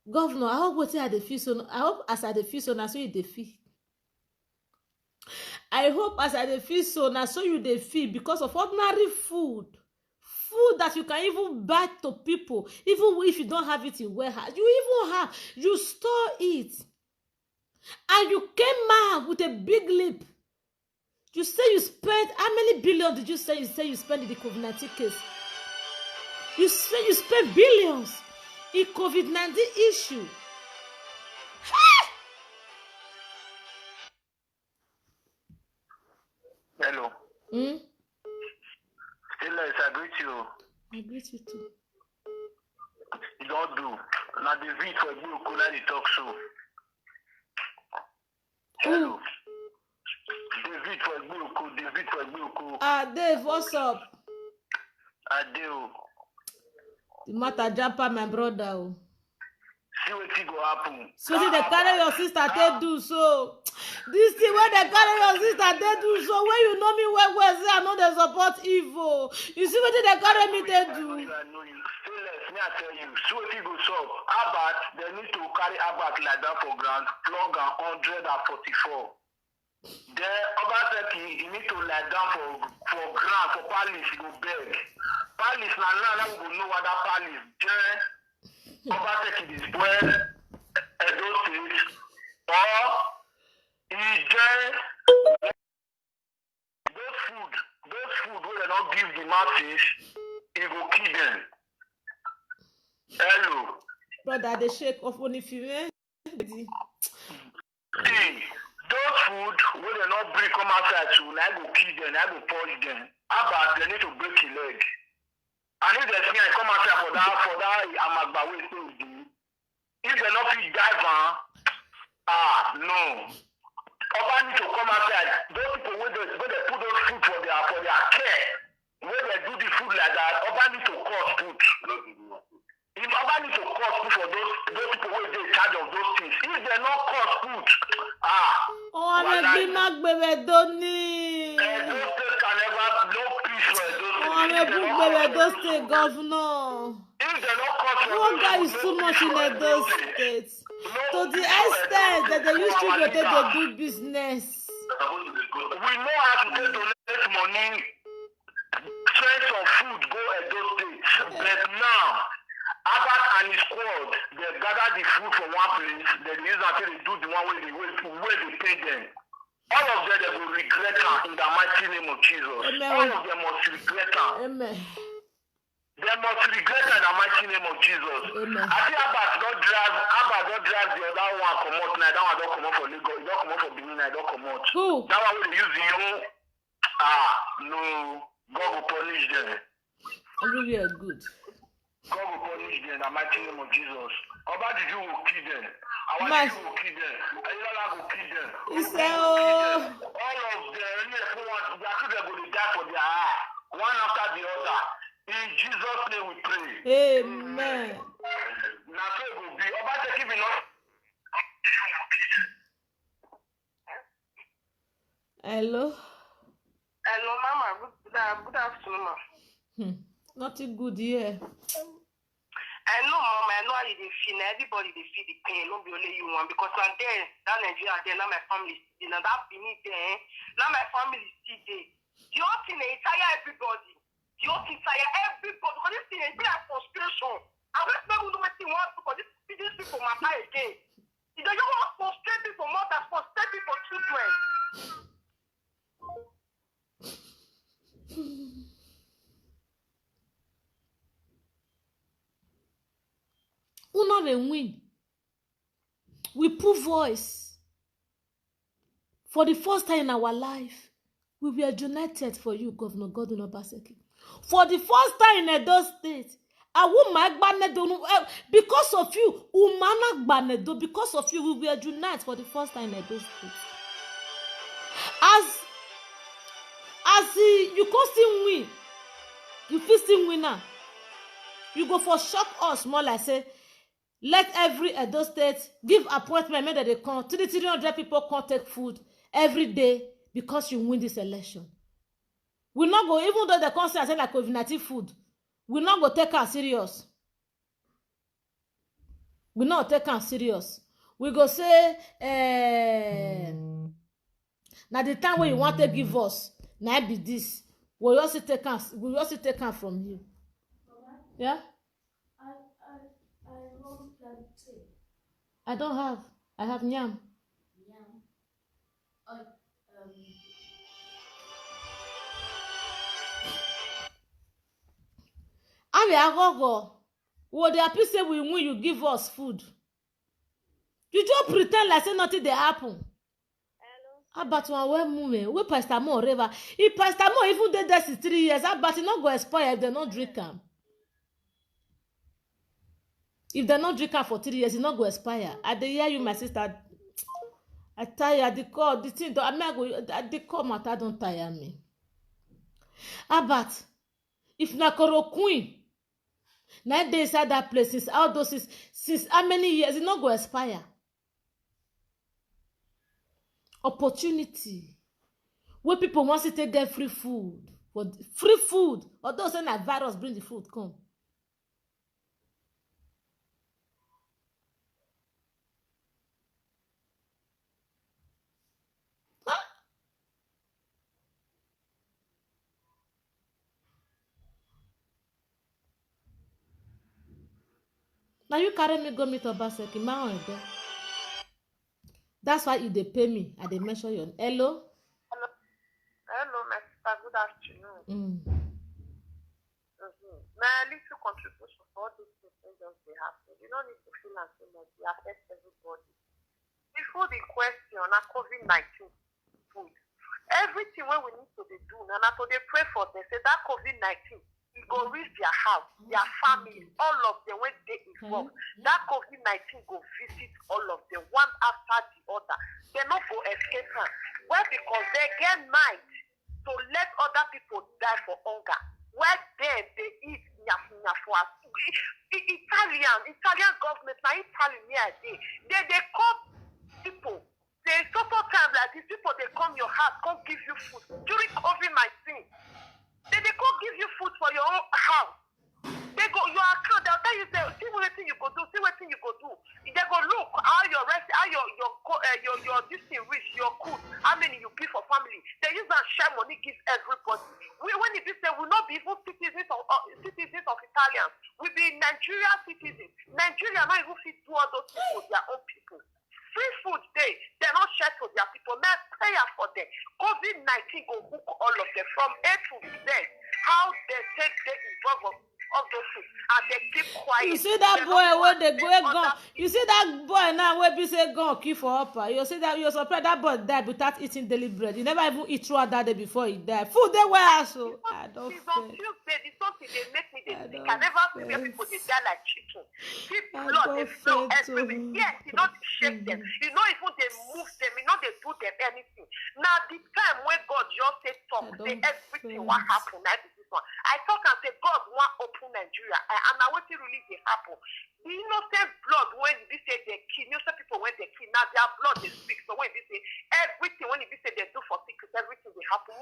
Governor, I hope what I dey feel so. I hope as I dey feel so, na so you dey feel. I hope as I dey feel so, na so you dey feel because of ordinary food that you can even buy to people, even if you don't have it in warehouse. You even have, you store it, and you came out with a big lip. You say you spent, how many billions did you say you spent in the COVID-19 case? You say you spent billions in COVID-19 issue. Hello. Stella, I greet you. I greet you too. You don't do. Now the V for you, could I talk show? Hello. David for you. Dave, what's up? I do. The matter jumper, my brother. See what go happen. So they carry your sister, they do so. This thing when they carry your sister, they do so. When you know me well, say I know they support evil. You see what they carry me, they do. I know you. Me I tell you, see what go solve. Abat, they need to carry Abat like that for ground, plug and 144. Then Obaseki, you need to lie down for ground, for palace, you go beg. Palace, now we will know what that palace. Then Obaseki is well, Edo State, or those food where they don't give the masses, it will kill them. Hello. Brother, they shake off only female. See, those food where they not bring come outside to, I go kill them, I go purge them. How about they need to break your leg? And if they see I come outside for that Amagba way still do. If they not fit dive no. Oba need to come outside. Those people where they put those food for their care, where they do the food like that, Oba need to cost food. If Oba need to cost food for those people where they in charge of those things. If they not cost food, I'm a big baby, don't need. Those states can never no peace for those states. I'm a big baby, don't stay governor. If they not cost for One guy is too much in those states. To the extent that they used to go there to do business. We know how to donate money, strength of food, go at those states. But now, Abat and his squad, they gather the food from one place, they use until they do the one where they pay them. All of them, they will regret in the mighty name of Jesus. Amen. All of them must regret. Amen. They must regret in the mighty name of Jesus. Amen. I think Abat don't drive the other one come out. Now that one don't come out for Lagos. It don't come out for Benin. It don't come out. Who? That one will use you. No. God will punish them. Everywhere good. God will punish them in the mighty name of Jesus. Oba Juju will kill them. Our My- people will kill them. Ayala will kill them. He said, oh, All of them, their children will die for their eye, one after the other. In Jesus' name we pray. amen. Now so it will be. About to give enough. Hello. Hello, Mama. Good afternoon, ma. Nothing good here. I know, Mama. I know how you dey feel. Now everybody dey feel the pain. No be only you one. Because I'm there, that Nigeria there, now my family still there. Now that Benin there, now my family still there. The whole thing dey tire everybody. The whole thing tire everybody. Because this thing is like frustration. I don't know what you want because these people matter again. You don't want to frustrate people more than frustrate people children. Who not a win? We put voice. For the first time in our life, we were united for you, Governor Godwin Obaseki. For the first time in Edo State, because of you, because of you, we were united for the first time in Edo State. As you can still win, you feel still win now. You go for shock us more like say, let every Edo State give appointment, make that they come 300 people come take food every day because you win this election. We not go, even though the concert say like COVID-19 food, we not go take her serious. We not take her serious. We go say, now the time when you want to give us, now be this. We also take her from you. Yeah. I want plantain. I don't have. I have yam. Yam. I be agogo. What the happy say we win, you give us food. You just pretend like say nothing dey happen. About one way movement, we Pastor Mo river. If Pastor Mo even dey there 3 years, but it not go expire if they not drink am. If they not drink am for 3 years, it not go expire. I dey hear you, my sister. I tire the call, the thing. I mean, the call matter don't tire me. But if na Queen, 9 days inside that place, since all those since how many years, it not go expire. Opportunity where people want to take get free food, but free food, although say na virus bring the food come. Now you carry me go meet Obaseki, my own there. That's why you dey pay me. I dey mention your hello. Hello, my sister. Good afternoon. My little contribution for all these things just they happen. You don't need to feel and so much. It affects everybody. Before the question on COVID-19 food, everything what we need to be doing, and after they pray for them, say that COVID-19, it go reach their house, their family, all of them when they involved. That COVID-19 go visit all of them, one after the other. They not go escape her. Why? Because they get mind to let other people die for hunger. Where they eat for us. Italian government, now Italian they call people. They total time like these people they come your house, come give you food during COVID-19. They come give you food for your own house. They go your account. They'll tell you, see what thing you go do. See what thing you go do. They go look how your rest, how your this thing reach your good. How many you give for family? They use that share money give everybody. When it is say we not be even citizens of Italians. We be Nigerian citizens. Nigeria not even fit do all those people their own people. Free food they not share to their people. Now prayer for them. COVID-19 go hook all of them from A to Z. How they take the involved of those things and they keep quiet. You see that boy when they go gone. You see that boy now where be say gone kill for upper. You see that you're surprised that boy died without eating daily bread. He never even eat throughout that day before he died. Food they were so I don't it's on Tuesday, the something they make me they sick. I never see where people they die like chicken. People blood they flow everywhere. Yes, you don't share shake them. You know even they move them, you know they do them anything. Now the time when God just say talk, say everything what happen, that is this one. I talk and say God want open Nigeria, and now what really they happen. The innocent blood when they say they kill, innocent people when they kill, now their blood they speak. So when they say everything, when they say they do for secret, everything will happen.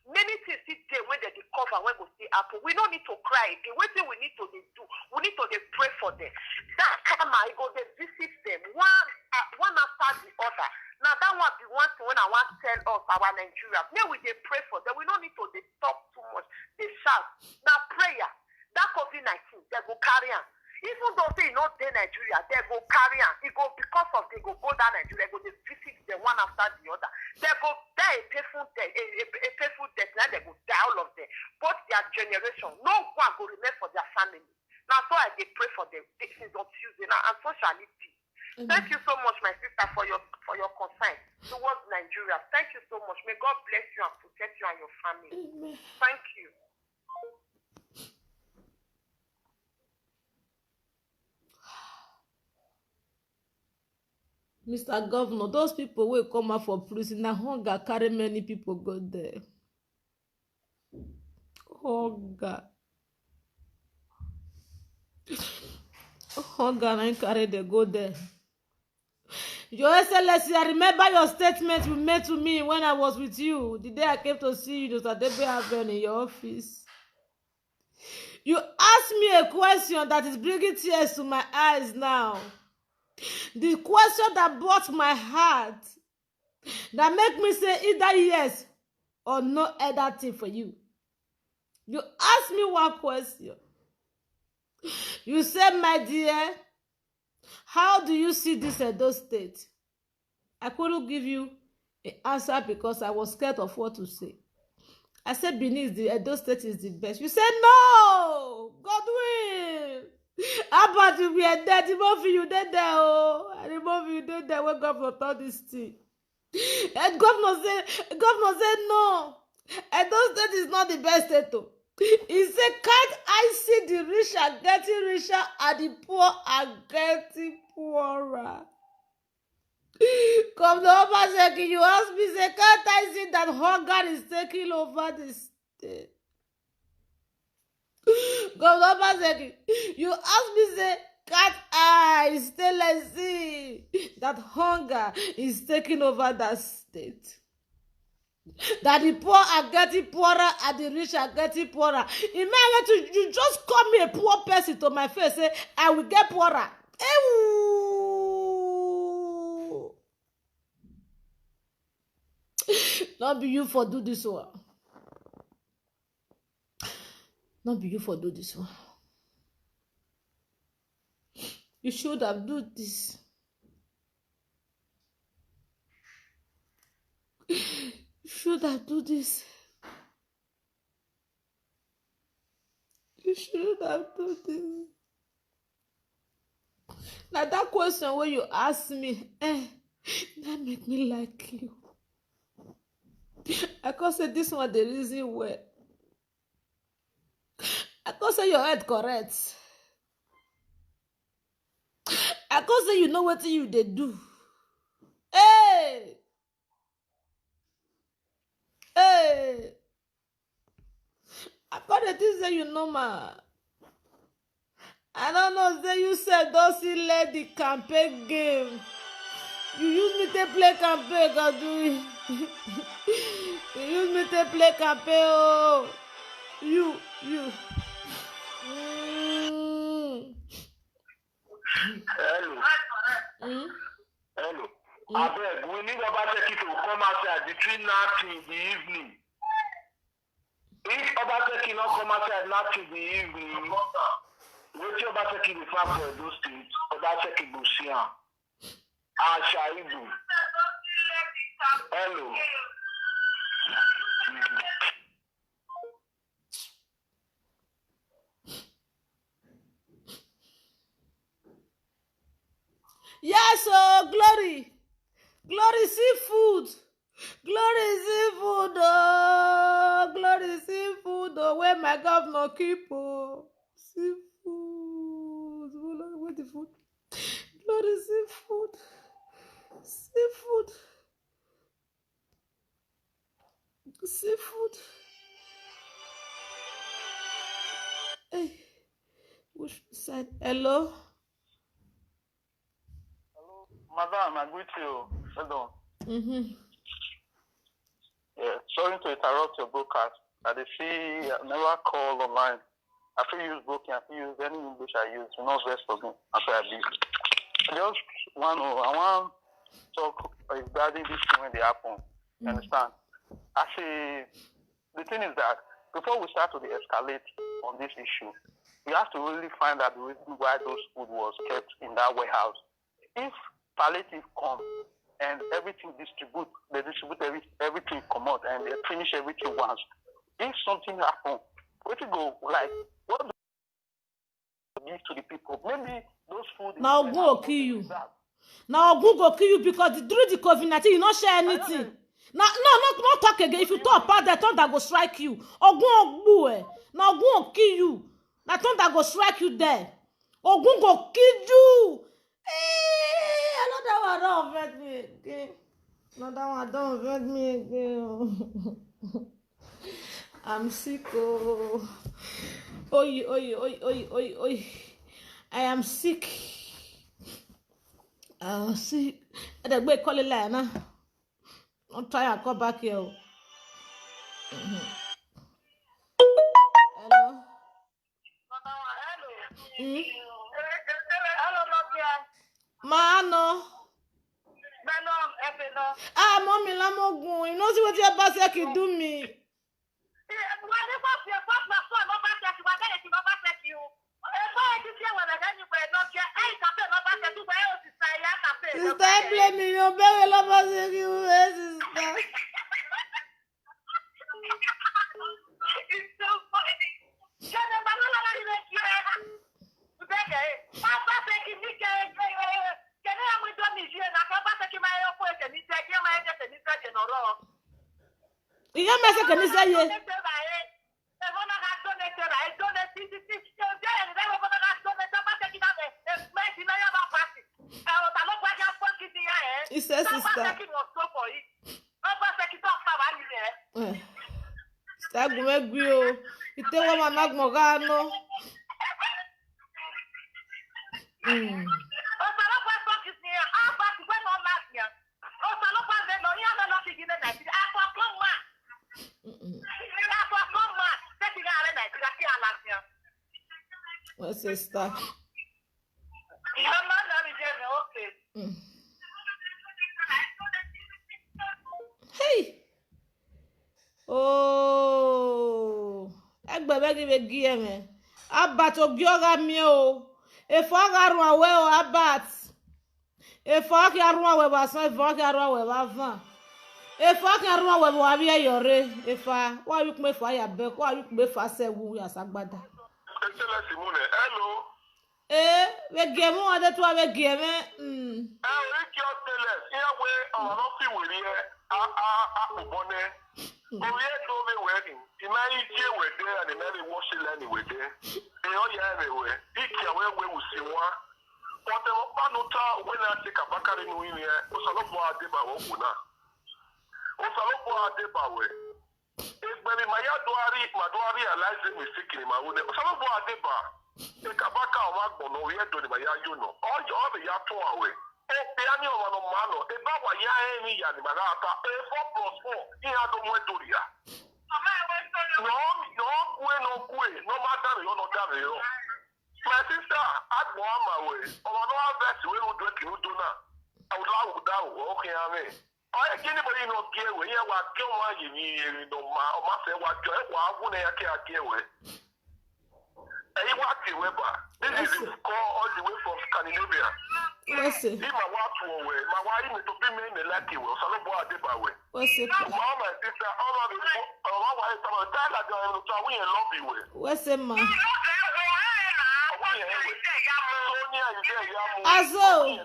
Many things sit there when they cover, when we see happen. We don't need to cry again. What thing we need to do? We need to pray for them. That karma, I go they visit them one after the other. Now that one be one thing when I want to tell us our Nigeria. Now we they pray for them. We don't need to talk too much. They shout. Now prayer. That COVID-19, they go carry on. Even though they not in Nigeria, they go carry on. It go because of they go down Nigeria, they go they visit them one after the other. They go die a painful death, a painful death. Now they go die all of them. Both their generation, no one go remain for their family. Now so I they pray for them. This is on Tuesday now, and so shall it be. Thank you so much, my sister, for your concern towards Nigeria. Thank you so much. May God bless you and protect you and your family. Thank you. Mr. Governor, those people will come out for prison. Now hunger carry many people go there. Hunger and carry they go there. Your Excellency, I remember your statement you made to me when I was with you. The day I came to see you, Mr. Debe Haven in your office. You asked me a question that is bringing tears to my eyes now. The question that brought my heart, that make me say either yes or no other thing for you. You asked me one question. You said, my dear, how do you see this Edo State? I couldn't give you an answer because I was scared of what to say. I said, Benin, the Edo State is the best. You said, no, Godwin. How about you be a dead? Remove you dead there, oh. I remove you dead there when governor told this thing. And governor said, no. Edo State is not the best state, though. He said, can't I see the rich are getting richer and the poor are getting poorer? Come the Obaseki, you ask me, say, can't I see that hunger is taking over the state? Come the Obaseki, you ask me, say, can't I still see that hunger is taking over that state? That the poor are getting poorer and the rich are getting poorer. Imagine you just call me a poor person to my face, say, I will get poorer. Ew. Not be you for do this one. Not be you for do this one. You should have do this. You should have do this. You should have do this. Now that question when you ask me, that make me like you. I can say this one the reason why. I can say your head correct. I can say you know what you they do. Hey! Hey! I can't say you know ma. I don't know, say you said don't see let the campaign game. You use me to play campaign, God do it. You use me to play campaign, oh. You. Hello. Hello. Abeg, we need Obaseki to come outside between now till the evening. If Obaseki not come outside now till the evening, wait till Obaseki the farm for those things. Obaseki go see am. Ashaibu. Hello. Yes, oh, glory seafood. Glory seafood, oh. Glory seafood, oh. Where my governor keep, oh. Seafood. Where the food? Bloody seafood. Seafood. Seafood. Hey. Which side? Hello? Madam, I greet you. Hold on. Mm-hmm. Yeah, sorry to interrupt your broadcast. I see I never call online. I feel use broken. I feel use any English I use. Do not rest for me. After I leave. I want to talk regarding this thing when they happen. You understand? Actually, the thing is that before we start to de-escalate on this issue, we have to really find out the reason why those food was kept in that warehouse. If palliative come and everything they distribute everything come out and they finish everything once. If something happen, what you go like? What do you give to the people? Maybe those food. Now go kill you. Now go kill you because during the COVID-19 you not share anything. Now not talk again. If you talk about the thunder go strike you. Ogun now go kill you. That thunder go strike you there. Ogun go kill you. Another one don't offend me again. Another one don't offend me again. I'm sick. Oh. Oi. I am sick. I'm sick. The boy call it Lana. I'll try and come back here. Hello. Mano. Mommy, Lamogun. You know what your boss can do me. Sister, blame me. You're very loving you, sister. It's so funny. Iya mese ke ni saye. Sister. Sister gumegbi o. Ite wo ma nagmoga no. Well, sister. Hey. Oh. Egbe begi begi eme. Abat ogioga mi o. Efo aga run awe o abat. Efo aga run awe ba san, efo aga run awe ba van. Efo aga run awe ba bi eyore. Efa, wa yu kume fa ya be, wa yu kume fa sewu ya sagbada. Hello. We game on that one we game. Baby, my doari realizing mistake in my own. Osalobo Adeba, Kabaka Wagbono, we are doing my yuno. All the yato away. Piani of an omano, a baba ya any yanimata, 4+4, he had no more to ya. No matter you no carry. My sister, at one way, or another best way would drink you do now. I would love that, okay, I mean. Anybody no care when you are going no matter what you are going to care with. This is called all the way from Scandinavia. Listen. My wife to be made a lucky way, so no boy did by way. What's it? Mama and sister, all of it, all my wife, love you with. What's it, man? Azo.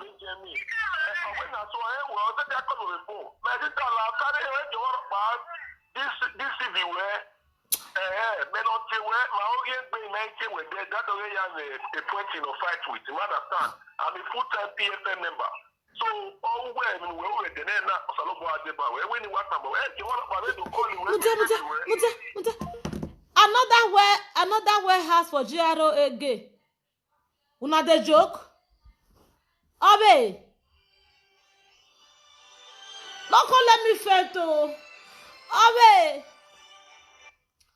Men on the way, my audience being 19 with that way a point in a fight with you understand. I'm a full-time PFM member. So all when we were the name of Salobo Adeba, when you want to call you, another warehouse for GRO again. Una the joke? Obe. Don't call let me fail to. Obe.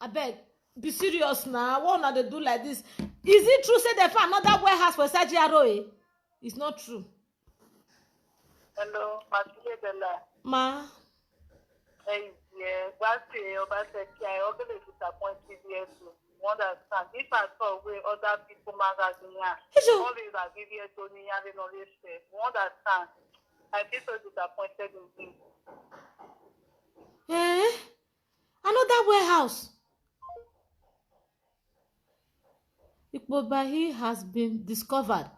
I beg, be serious now. What una they do like this? Is it true say they found another warehouse for GRO? It's not true. Hello, Matthew Bella. Ma. Hey, yeah, that's I always disappoint CBS. You understand? If I saw where other people magazine, always I give you Tony and the knowledge. You understand? I feel so disappointed in him. Eh? Another warehouse. Ikpobahi has been discovered.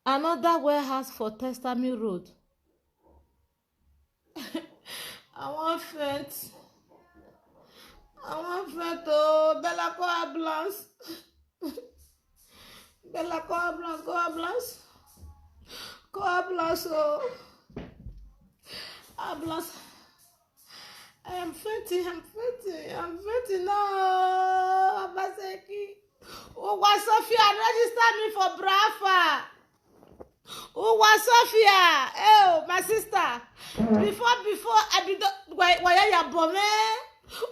Another warehouse for Testami Road. I want faint. Oh, Bella, call ambulance. Bella, call ambulance. Oh. Ambulance. I am fainting now. Abaseki. Oh, was Sophia registered me for Brafa. Oh, was Sophia? Oh, my sister. Before I be why you bomb?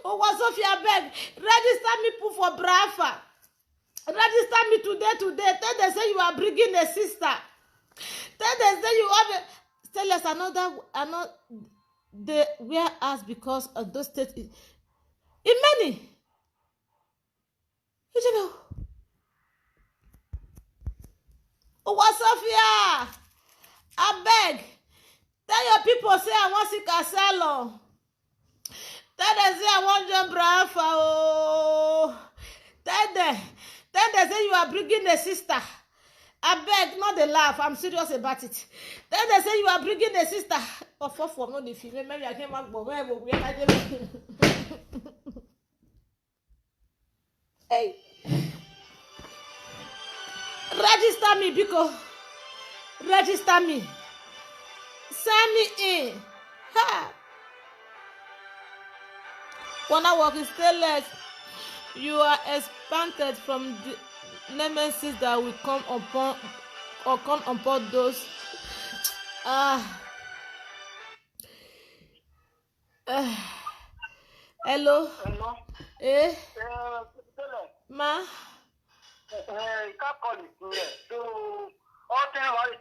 Oh, was Sophia beg? Register me for Brafa. Register me today. Tell they say you are bringing a sister. Tell they say you have tell us another the whereas because of those states in many. You know. Oh, Sophia, I beg. Tell your people say I want see Casalo. Tell them say I want John Brafa. Oh, tell them say you are bringing a sister. I beg, not the laugh. I'm serious about it. Then they say you are bringing a sister. Or for no the female. Maybe I came back, but where we are. Hey, register me, Biko. Register me. Send me in. Ha. Wanna work is still less. You are expanded from the nemesis that will come upon those hello eh ma You can't call it here. So all things about it,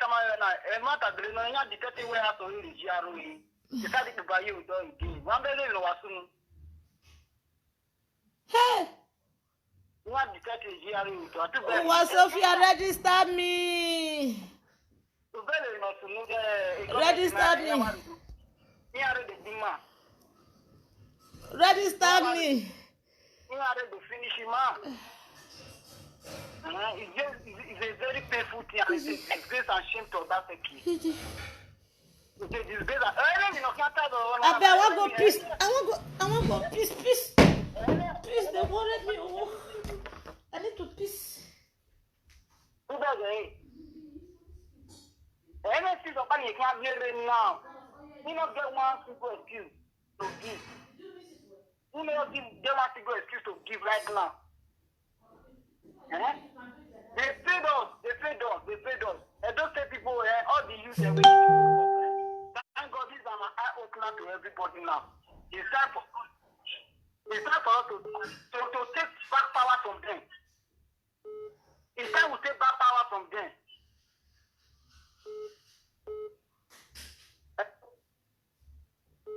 a matter of no, you're detecting where to read the GROE. You can't do by you, don't you? One day you know soon. hey You are detecting GROE. was Sophia register me. Register me. Register me. You are to finish him up. It's a very painful thing, and it's a disgrace and shame to that kid. It's a disgrace. I bet I want go peace. I want go peace. Peace, they worried me. Oh, I need to peace. Who does it? Anything somebody can't hear it now. You not get one single excuse to give. You not get one single excuse to give right now. They paid us. And those people, all the youth, thank God this is an eye opener to everybody now. It's time for us to take back power from them. It's time we take back power from them.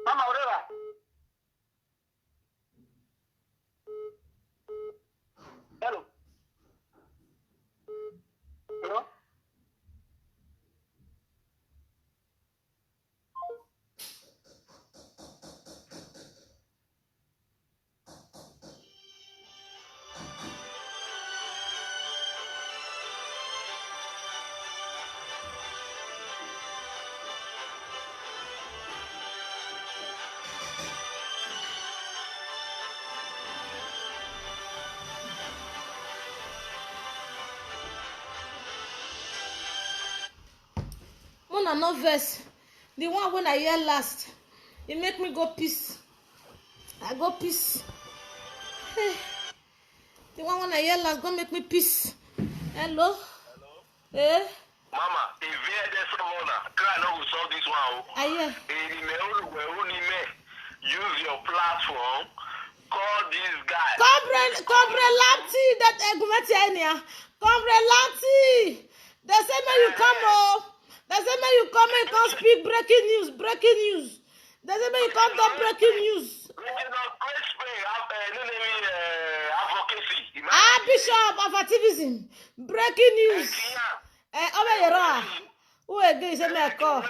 Mama, whatever. Hello. Hello? una no vex. The one when I hear last, it make me go piss. I go piss. Hey. The one when I hear last go make me piss. Hello? Eh? Mama, if you are there someone, cry no will solve this one. I hear. Use your platform. Call this guy. Comrade Lanti, that Egumeti Enya. Comrade Lanti. They say may you come oh. They say may you come and come speak breaking news. They say may you come to breaking news. Bishop of activism. Breaking news. Who again say me call?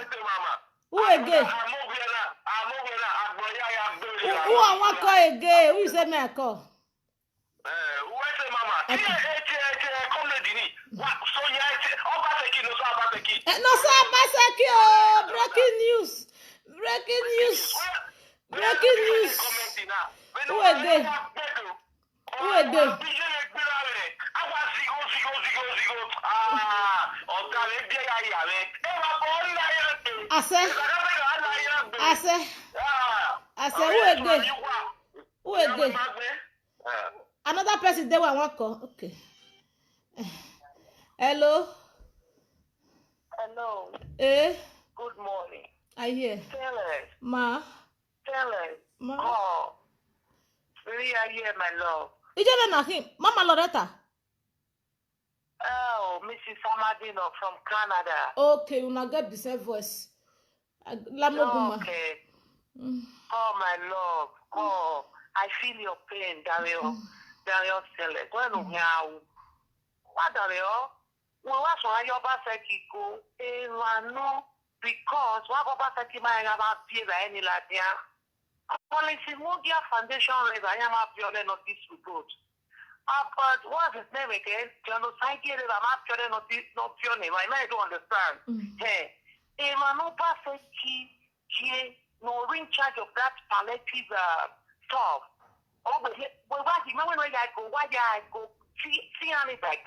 Who again? Who I want call again? Who say me call? No so Obaseki oh, breaking news. Who again? I say who again? Another person there I want call. Okay. Hello. Eh? Good morning. I hear. Tell us. Ma. Oh. Really, I hear my love. Ijele na him. Mama Loretta. Oh, Mrs. Amadino from Canada. Okay, una get the same voice. Lamoguma. Okay. Oh, my love. Oh, I feel your pain, Dario. Dario Select. When we are, what Dario? We was on your basaki go. No, because what basaki might have appeared any latia. Policy Media Foundation raised I am up your notice report. But what's his name again? Genocide, I'm up your notice, not your name. I don't understand. Hey, Emmanuel Basaki, no in charge of that palliative stuff. Oh, but why I go see any back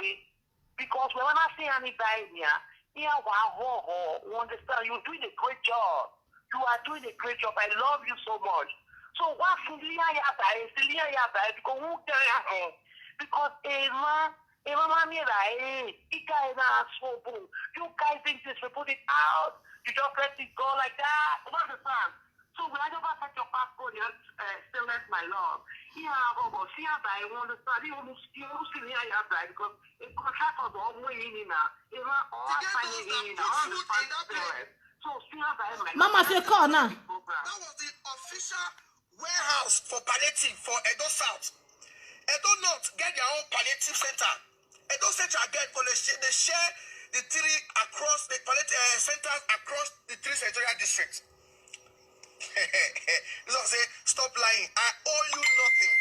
because when I see anybody here, wow, you understand? You're doing a great job. You are doing a great job. I love you so much. So what because you guys think this, we put it out, you just let it go like that. You understand? So when I go back at your passport, still let my love. See how I understand. You see me because a contract was all winning now. Mama say call now. That was the official warehouse for palliative for Edo South. Edo North get their own palliative center. Edo Central get they share the three across the palliative centers across the three senatorial districts. This one say stop lying. I owe you nothing.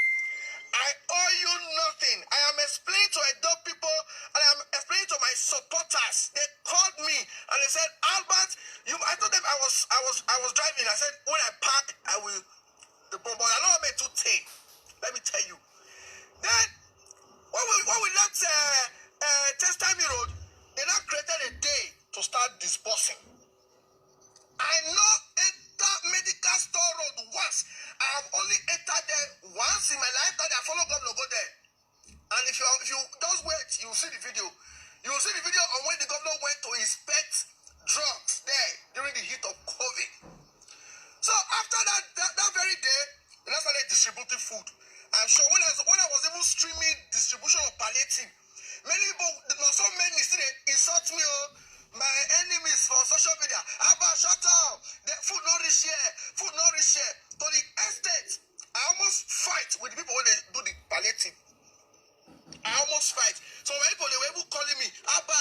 I am explaining to Edo people and I am explaining to my supporters. They called me and they said, Albert, I told them I was driving. I said, when I park, I will the bomb. But I don't want me to take. Let me tell you. Then when we left Testami Road, they now created a day to start dispersing. I know enter medical store road once. I have only entered there once in my life that I follow governor go there. And if you just wait, you will see the video. You will see the video on when the governor went to inspect drugs there during the heat of COVID. So after that very day, they now started distributing food. I'm sure when I was even streaming distribution of palliative, many people, not so many still insult me. My enemies for social media. Abba, shut up. The food not reach here. To the extent, I almost fight with the people when they do the palliative. I almost fight. So when people they were even calling me, Abba,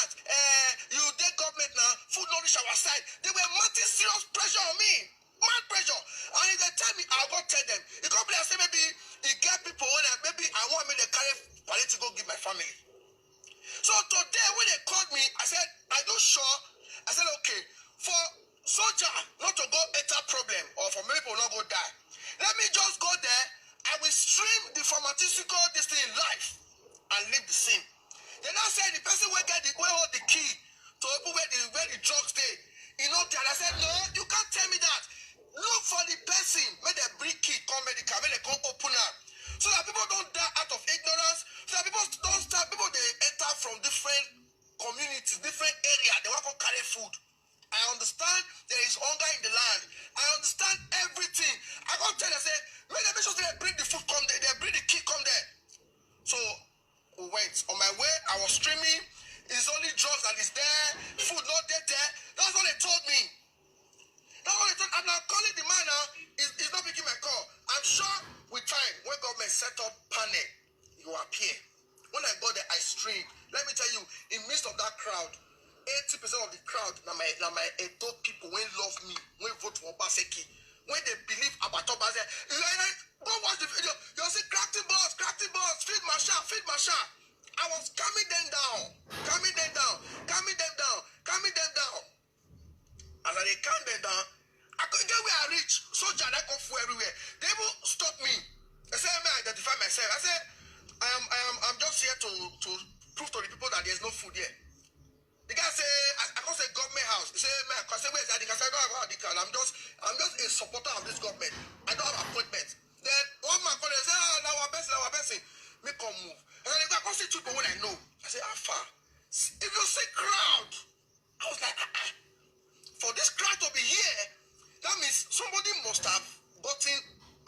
carry food. I understand there is hunger in the land. I understand everything. I can't tell you, say, make sure they bring the food, come there. They bring the key, come there. So, wait. On my way, I was streaming. It's only drugs that is there. Food not there. That's what they told me. That's what they told me. And I'm calling the man now. He's not picking my call. I'm sure with time, when government set up panel, you appear. When I got there, I streamed. Let me tell you, in midst of that crowd, 80% of the crowd, now my adult people, when love me, when vote for Obaseki, when they believe about Obaseki, go watch the video. You'll see crack the boss, feed my shot. I was calming them down. As I calm them down, I couldn't get where I reach. Soldier that come for everywhere. They will stop me. They say, let me identify myself. I said, I'm just here to prove to the people that there's no food here. The guy say, I can't say government house. He say, man, I say, where's that? I say, I don't have a card. I'm just a supporter of this government. I don't have appointment. Then one man called and say, now our person. Me come move. And then if I can't see two people when I know, I say, how far? If you say crowd, I was like, for this crowd to be here, that means somebody must have gotten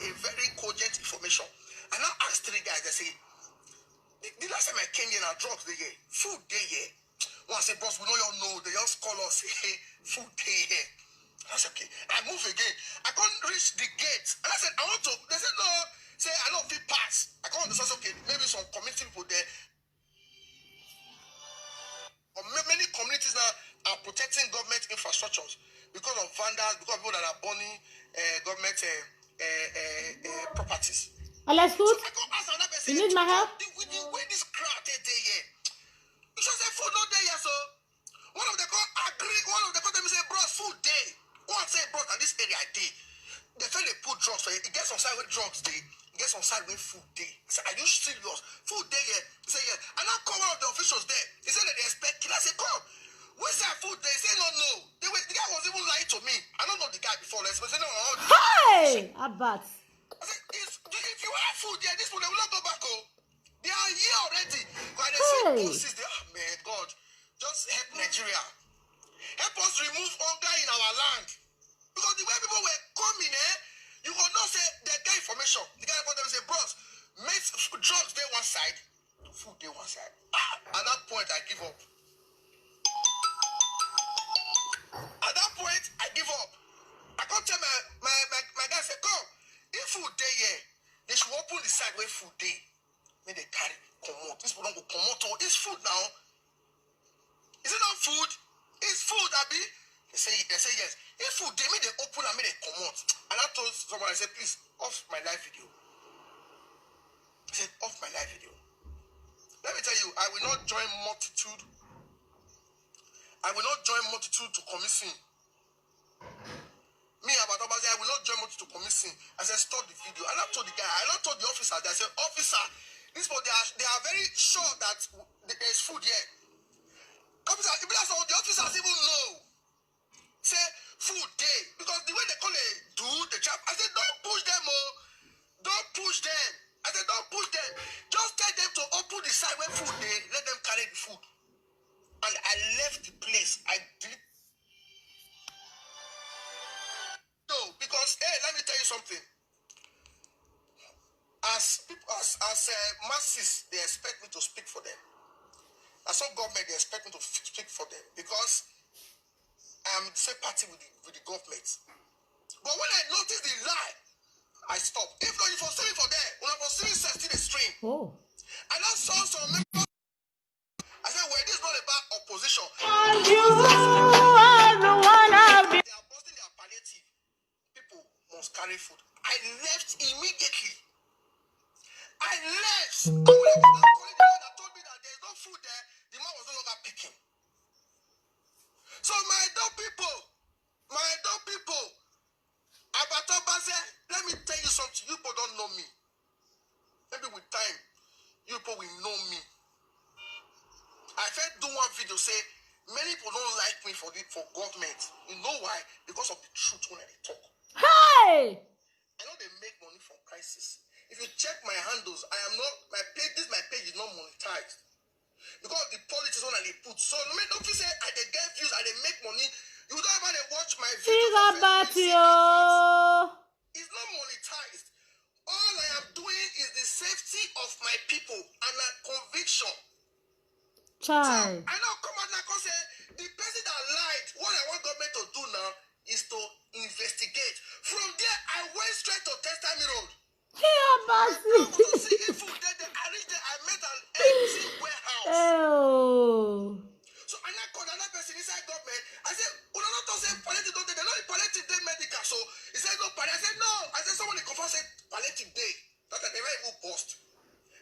a very cogent information. And I asked three guys, they say, the last time I came here, now drugs they here, food they here. One say, boss, we know you know. They just call us, hey, food day here. I said, okay. I move again. I can't reach the gate. And I said, I want to. They said, no. Say, I don't feel pass. I can't understand. Okay, maybe some community people there. Or many communities now are protecting government infrastructures because of vandals, because of people that are burning government properties. Alex Food, So I can't ask another person. you need my help? The way this crowd they here. You just say food not there, yeah, so one of the call agree, one of the call them say, bro, food day. One say, bro, at this area I did. They feel they put drugs for it. It gets on side with drugs day. It gets on side with food day. He said, are you serious? Food day, yeah. He said, yeah. And I call one of the officials there. He said that they expect kill. I said, come. We say food day. He said, no. The guy was even lying to me. I don't know the guy before. Let's say, no. Hey, Abat. I said, if you have food there, this food, they will not go back home. They are here already. When they say bosses, oh man, God, just help Nigeria. Help us remove hunger in our land. Because the way people were coming, you will not say they get information. The guy called them and say, bros, make drugs there one side, food there one side. At that point, I give up. I can't tell my guy, say, come, if food there, yeah, they should open the side where food there. When they carry, come out. This people don't go come out. It's food now. Is it not food? It's food, Abi. They say yes. If food, they made they open and made they come out. And I told someone, I said, please, off my live video. I said, off my live video. Let me tell you, I will not join multitude. I will not join multitude to commit sin. Me, Abatobazi, I will not join multitude to commit sin. I said, stop the video. And I told the guy, I not told the officer, I said, officer, these people, they are very sure that there is food here. Officer, if that's all the officers even know. Say, food day. Because the way they call it, the chap, I said, don't push them, oh. Don't push them. I said, don't push them. Just tell them to open the side where food day, let them carry the food. And I left the place. I did. No, because, hey, let me tell you something. As masses, they expect me to speak for them. As some government, they expect me to speak for them because I am the same party with the government. But when I notice the lie, I stop. If not, you for streaming for them, when I was streaming the stream, and I saw some members. I said, well, this is not about opposition. And you are the one I've been. They are busting their palliative. People must carry food. I left immediately. I left. And when I was calling the man that told me that there is no food there, the man was no longer picking. So my dog people, Abatobaze, let me tell you something. You people don't know me. Maybe with time, you people will know me. I felt do one video say many people don't like me for government. You know why? Because of the truth when I talk. Hey! I know they make money from crisis. If you check my handles, I am not my page. My page is not monetized because of the politics when I put food. So no matter if you say I dey get views, I dey make money, you don't ever dey watch my Think videos. about you. It's not monetized. All I am doing is the safety of my people and a conviction. Child. I now come out and say the person that lied, what I want government to do now is to investigate. From there, I went straight to Testament Road. Think about I you. to see if I reached there, I met an empty warehouse. Oh. So I now called another person inside government. I said, "Una not to say palliative don't they know the palliative day medical." So he said, "No, palliative." I said, "No." I said, "Someone in confirm said palliative day." That they were even post.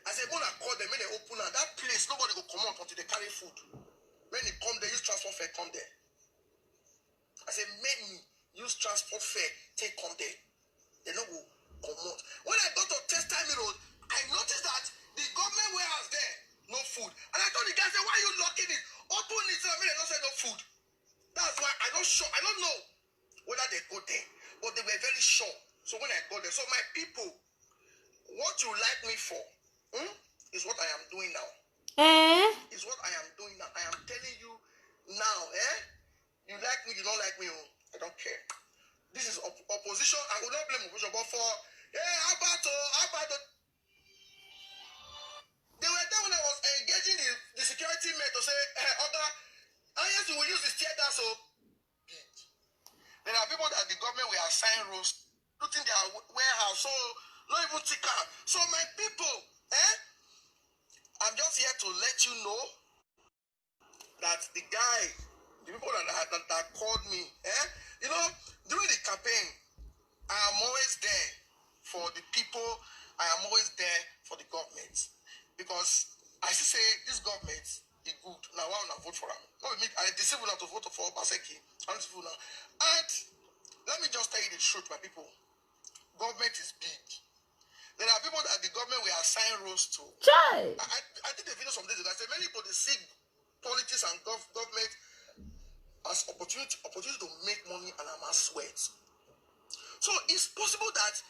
I said, "When I call them, when they open up that place, nobody will come out until they carry food. When they come, they use transport fare come there." I said, "Make me use transport fare take come there. They no go come out." When I got to Testament Road, I noticed that the government warehouse there, no food. And I told the guy, I said, "Why are you locking it? Open it." So I mean, they don't say no food. That's why I don't sure. I don't know whether they go there, but they were very sure. So when I go there, so my people, what you like me for is what I am doing now. Is what I am doing now. I am telling you now, You like me, you don't like me, I don't care. This is opposition. I will not blame opposition, but for Abato. They were there when I was engaging the security men to say, "Oga, yes, you will use the tear gas." So there are people that the government will assign roles, looting their warehouse, so not even ticker. So my people, I'm just here to let you know that the people that called me, during the campaign, I am always there for the people. I am always there for the government. Because I still say this government is good. Now I want to vote for them. I deceive not to vote for Obaseki. And let me just tell you the truth, my people. Government is big. There are people that the government will assign roles to. I did a video some days ago. I said many people they see politics and government as opportunity to make money and amass sweat. So it's possible that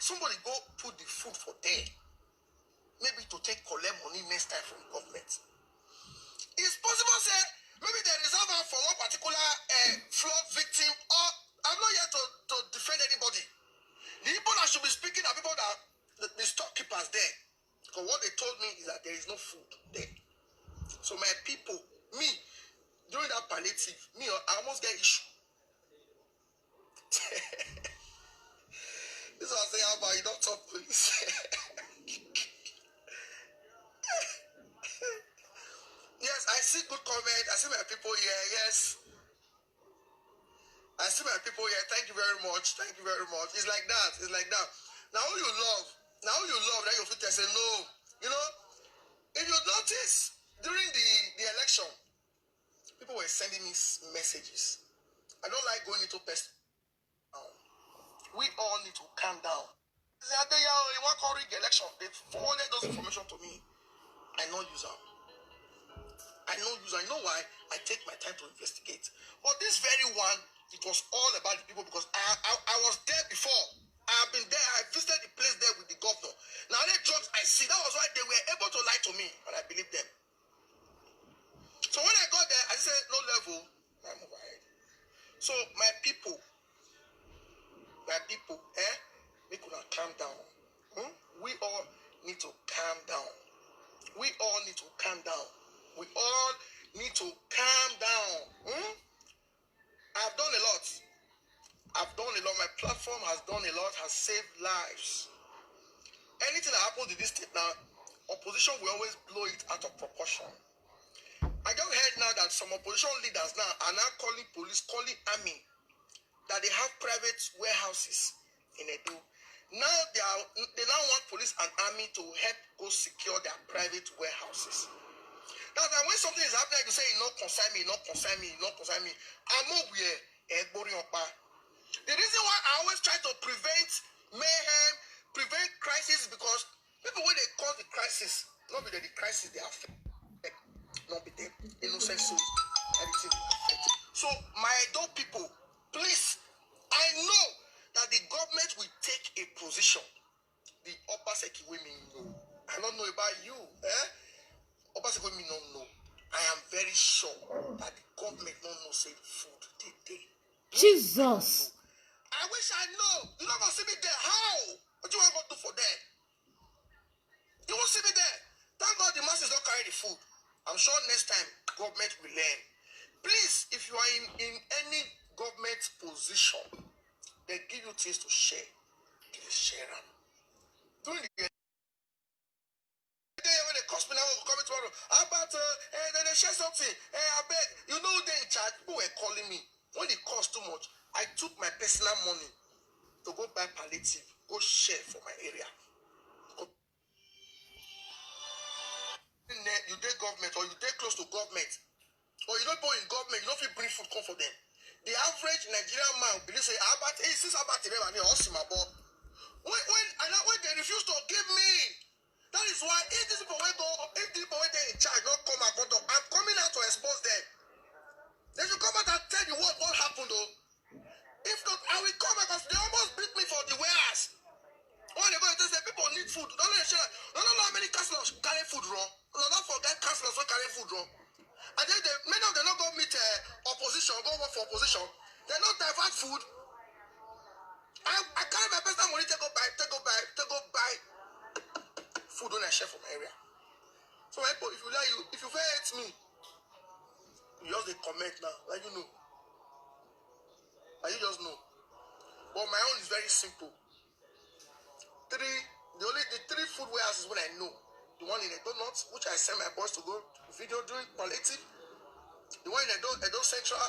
somebody go put the food for them. Maybe to collect money next time from government. It's possible, say, maybe they reserve her for one particular flood victim, or I'm not here to defend anybody. The people that should be speaking are people that the storekeepers there. Because what they told me is that there is no food there. So my people, me, during that palliative, I almost get issue. This is what I say, how about you don't talk, please? Yes, I see good comment. I see my people here. Yes. I see my people here. Thank you very much. Thank you very much. It's like that. Now who you love, then you fit say no. If you notice, during the election, people were sending me messages. I don't like going into person. We all need to calm down. You want to rig election? They forwarded those information to me. I don't use them. I know why. I take my time to investigate. But this very one, it was all about the people because I was there before. I have been there. I visited the place there with the governor. Now the drugs I see, that was why they were able to lie to me, and I believed them. So when I got there, I said, no level, I move ahead. So my people, we could not calm down. We all need to calm down. We all need to calm down. I've done a lot. My platform has done a lot, has saved lives. Anything that happens in this state now, opposition will always blow it out of proportion. I just heard now that some opposition leaders now are now calling police, calling army, that they have private warehouses in Edo. Now they now want police and army to help go secure their private warehouses. That's why when something is happening, you say, not concern me. I'm over here. The reason why I always try to prevent mayhem, prevent crisis, because people when they cause the crisis, not be the crisis they affect, not be the innocent souls, everything they affect. So my adult people, please, I know that the government will take a position. The Obaseki women know. I don't know about you, Obaseki women don't know. I am very sure that the government don't know say food they. Jesus. I wish I know. You not gonna see me there. How? What you want to do for them? You won't see me there. Thank God the masses don't carry the food. I'm sure next time government will learn. Please, if you are in any government position, they give you things to share. Please share them. During the day when they cost me now, coming tomorrow. How about they share something? I beg. You know they in charge. People were calling me. When it cost too much, I took my personal money to go buy palliative, go share for my area. You did government or you did close to government, or you don't go in government, you don't feel bring food come for them. The average Nigerian man believes say about since about when they refuse to give me. That is why if these people when they in charge don't come out, I'm coming out to expose them. They should come out and tell you what happened though. If not, I will come out because they almost beat me for the warehouse. When they go and say people need food, don't know how many councillors carry food wrong. Don't forget councillors who carry food wrong. And then many of them not go meet opposition, go work for opposition. They not divert food. I carry my personal money to go buy food when I share from area. So if you hate me, you just comment now, like you know. And you just know. But my own is very simple. The three food warehouses when I know. The one in Edo North, which I send my boys to go video doing palliative. The one in Edo Central,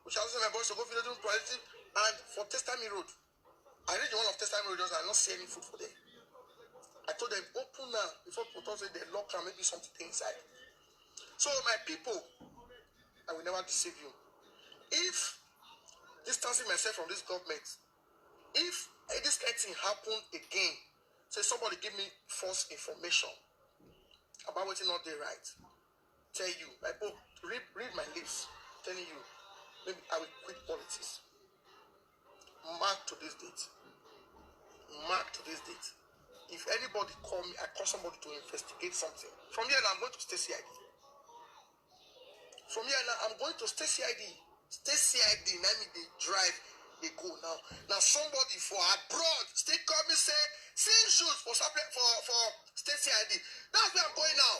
which I send my boys to go video doing palliative. And for Testami Road. I read the one of Testami Road, I not see any food for them. I told them, open now, before people say they lock and maybe something inside. So my people, I will never deceive you. If distancing myself from this government, if this kind of thing happen again, say somebody give me false information about what's not there right, tell you, my book, read my lips, telling you, maybe I will quit politics. Mark to this date. Mark to this date. If anybody call me, I call somebody to investigate something. From here now, I'm going to stay CID. From here now, I'm going to stay CID. Stay CID. Now me they drive, they go now. Now somebody for abroad still call me say, sing shoes for stay CID. That's where I'm going now.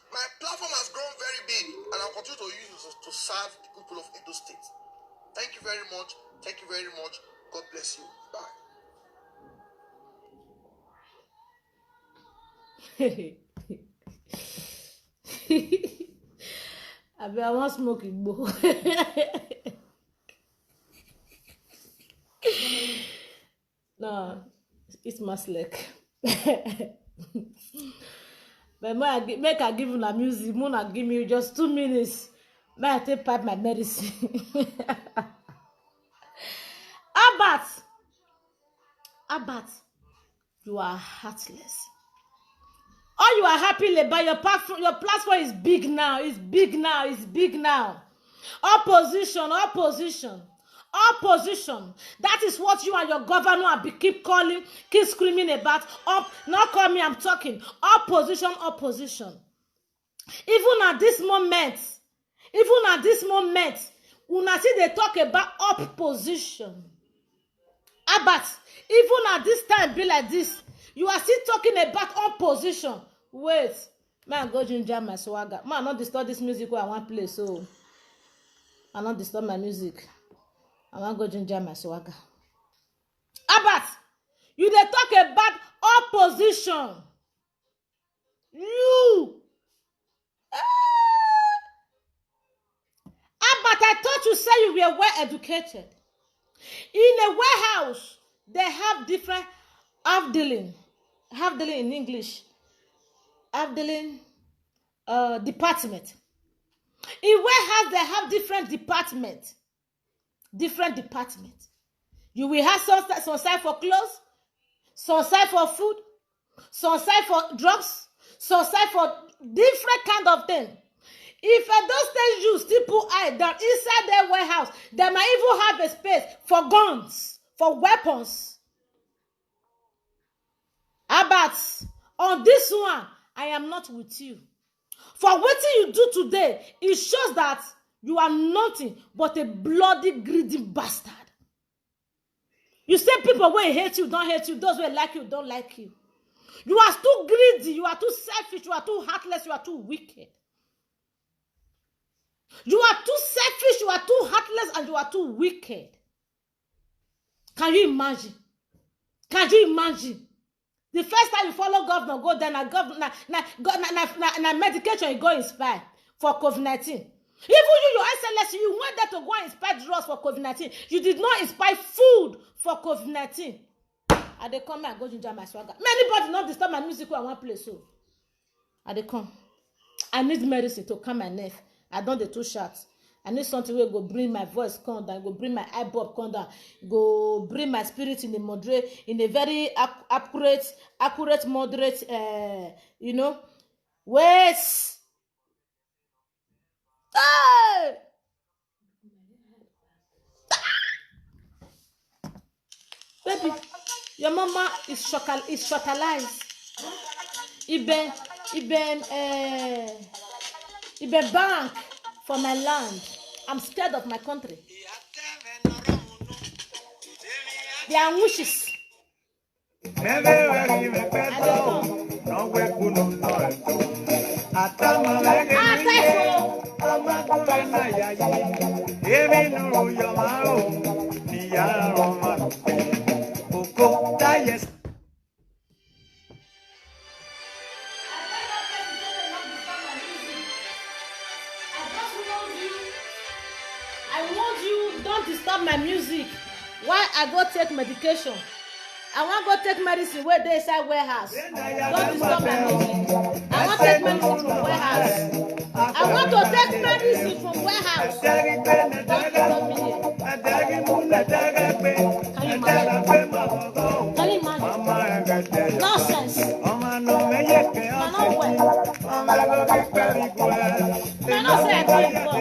My platform has grown very big, and I'll continue to use it to serve the people of Edo State. Thank you very much. Thank you very much. God bless you. Bye. I want smoking bowl. No, it's my slack. But make I give you the music. Mona give me just 2 minutes. May I take pipe my medicine. Abat, you are heartless. Oh, you are happy, but your platform is big now. It's big now. Opposition. That is what you and your governor keep screaming about. Not call me, I'm talking. Opposition. Even at this moment, una see they talk about opposition. Abat, even at this time be like this, you are still talking about opposition. Wait, man, go ginger my swagger. Man, not disturb this music where I want to play, so I not disturb my music. I want go ginger my swagger. Abat, you dey talk about opposition. You. Abat, I thought you said you were well educated. In a warehouse, they have different half-dealing in English. Half-dealing department. In warehouse, they have different departments. You will have some side for clothes, some side for food, some side for drugs, some side for different kind of thing. If at those days you still put eye down inside their warehouse, they might even have a space for guns, for weapons. Abat, on this one, I am not with you. For what you do today, it shows that you are nothing but a bloody, greedy bastard. You say people who hate you don't hate you, those who like you don't like you. You are too greedy, you are too selfish, you are too heartless, you are too wicked. You are too selfish, you are too heartless, and you are too wicked. Can you imagine? Can you imagine? The first time you follow governor, go there, na medication you go inspire for COVID-19. Even you, your excellency, you went there to go and inspire drugs for COVID-19. You did not inspire food for COVID-19. I dey come and go ginger my swagger. Anybody not disturb my music in one place, so I dey come. I need medicine to calm my nerve. I don't dey too shots. I need something where go bring my voice come down, go bring my eye bulb come down, go bring my spirit in a very accurate, moderate, ways. Hey! Baby, your mama is shortalized. Ibe bank for my land. I'm scared of my country. They are wishes. Disturb my music. Why I go take medication? I want go take medicine where they inside warehouse. Don't disturb my music. I want take medicine from warehouse. I want to take medicine from warehouse. Don't disturb me here. Can you imagine? Can you imagine? Nonsense. You're not well. You're not saying anything.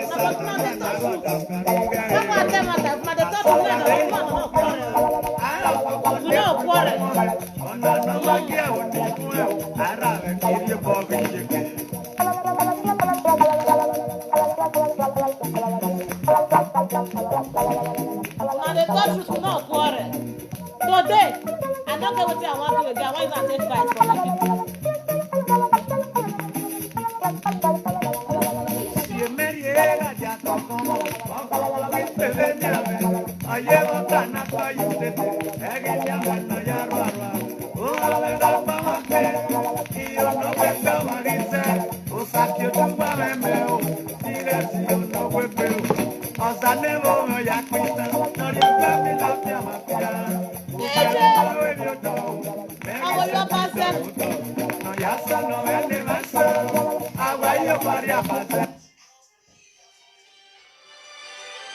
Today, I don't get what I want to do again. Why you not take fight for my people?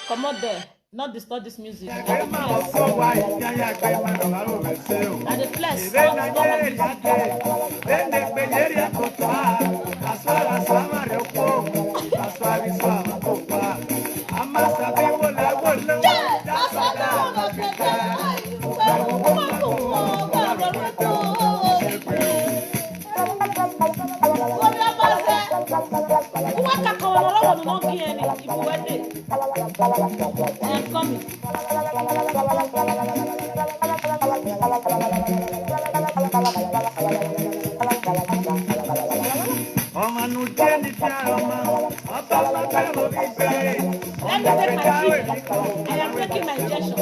Come on there, not disturb this music. And the flesh, I am coming. I am taking my injection.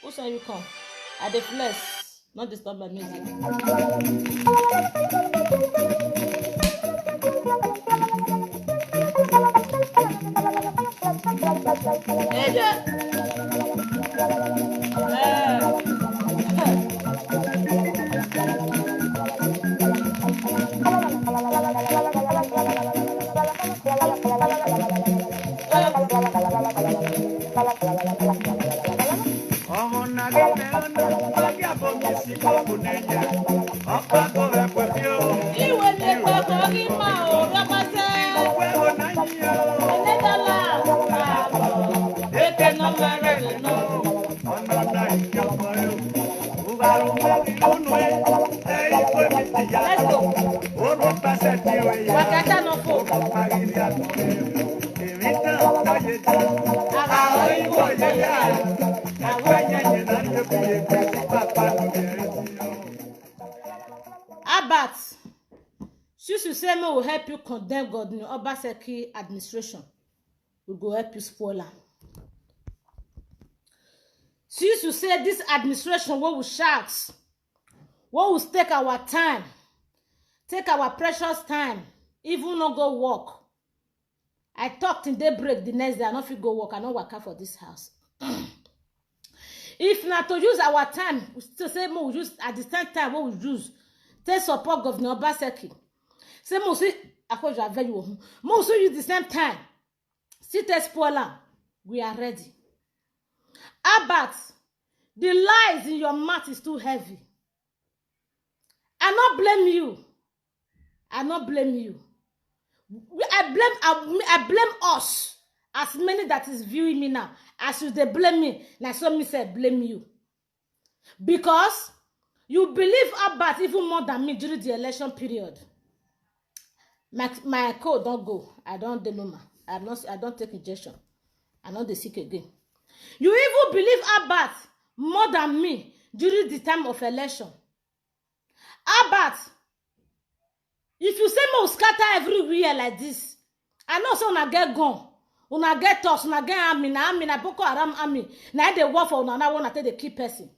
Who saw you come? At the flesh, not disturb my music. Hey, let's go. Wakata no fo. Abat, since you say me will help you condemn God in Obaseki administration, we go help you spoil am. Since you say this administration what will shout, what will take our time, take our precious time, even not go work. I talked in daybreak the next day, I no fit go work, I no work out for this house. If not to use our time, to say we use at the same time what we use, take support Governor Obaseki. Say mo see, I call you value. Mo so use the same time. See take spoil am. We are ready. Abat, the lies in your mouth is too heavy. I not blame you. I not blame you. I blame us. As many that is viewing me now. As you they blame me. Like some me say blame you. Because you believe Abat even more than me during the election period. My code don't go. I don't denoma. I don't take injection. I not the sick again. You even believe Abat more than me during the time of election. Abat, if you say me scatter everywhere like this, I know so una get gone, una get toss, una get army, na Boko Haram army, na they work for una, na wanna take the key person.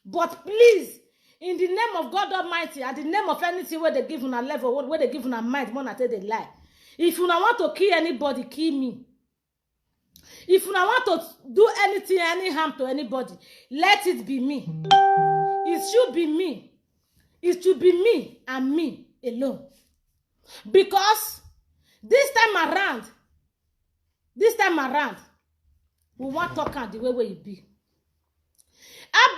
But please, in the name of God Almighty, and the name of anything where they give una level, where they give una mind, wanna take the lie. If una want to kill anybody, kill me. If una want to do anything, any harm to anybody, let it be me. It should be me. It should be me and me alone. Because this time around, we want to talk the way where it be.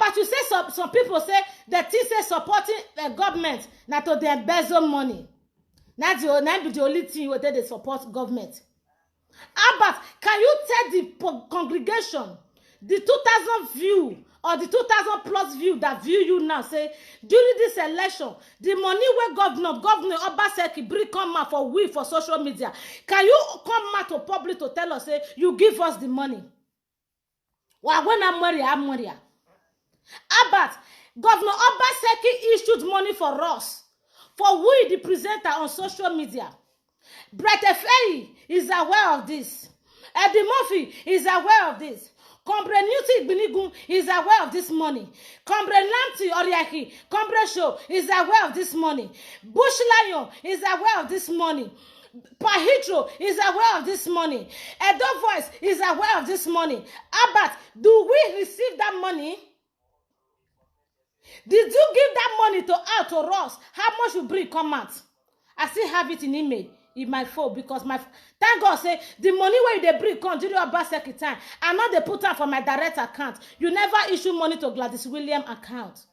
But you say some people say that things say supporting the government, not to the embezzle money. Not the only thing where they support government. But can you tell the congregation, the 2,000 view or the 2,000 plus view that view you now, say during this election, the money where Governor Obaseki bring come out for we for social media, can you come out to public to tell us, say you give us the money? Well, when I'm worried. But Governor Obaseki issued money for us, for we the presenter on social media. Brett Efeyi is aware of this. Eddie Murphy is aware of this. Combre Newton Binigun is aware of this money. Combre Lanti Oriaki, Combre Show is aware of this money. Bush Lion is aware of this money. Pahitro is aware of this money. Edo Voice is aware of this money. Abat, do we receive that money? Did you give that money to us? How much you bring come out? I still have it in email. In my phone, because my thank God say the money where they bring come during Obaseki time, I know they put out for my direct account. You never issue money to Gladys Williams account.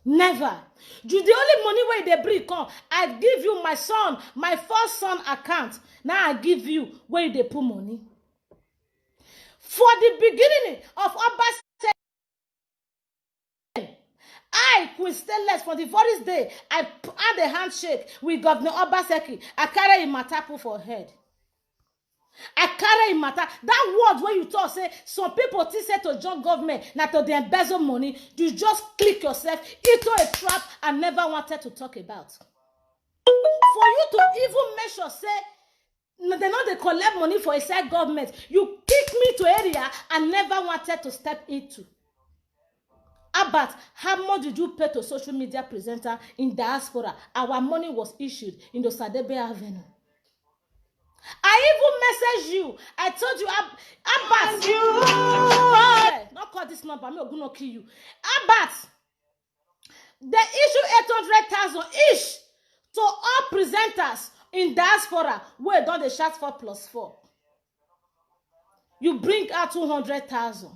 Never. The only money where they bring come, I give you my son, my first son account. Now I give you where they put money. For the beginning of Obaseki, I, Queen Stainless, for the first day, I had a handshake with Governor Obaseki. I carry a matapu for head. I carry a matter. That word where you talk, say, some people say to join government, not to the embezzle money, you just click yourself into a trap and never wanted to talk about. For you to even make sure, say, they know they collect money for a side government. You kick me to area and never wanted to step into. Abat, how much did you pay to social media presenter in diaspora? Our money was issued in the Sadebe Avenue. I even messaged you. I told you, Abat, not call this number. I'm going to kill you. Abat, they issue 800,000 each to all presenters in diaspora. Where don't they shout 4+4? You bring out 200,000.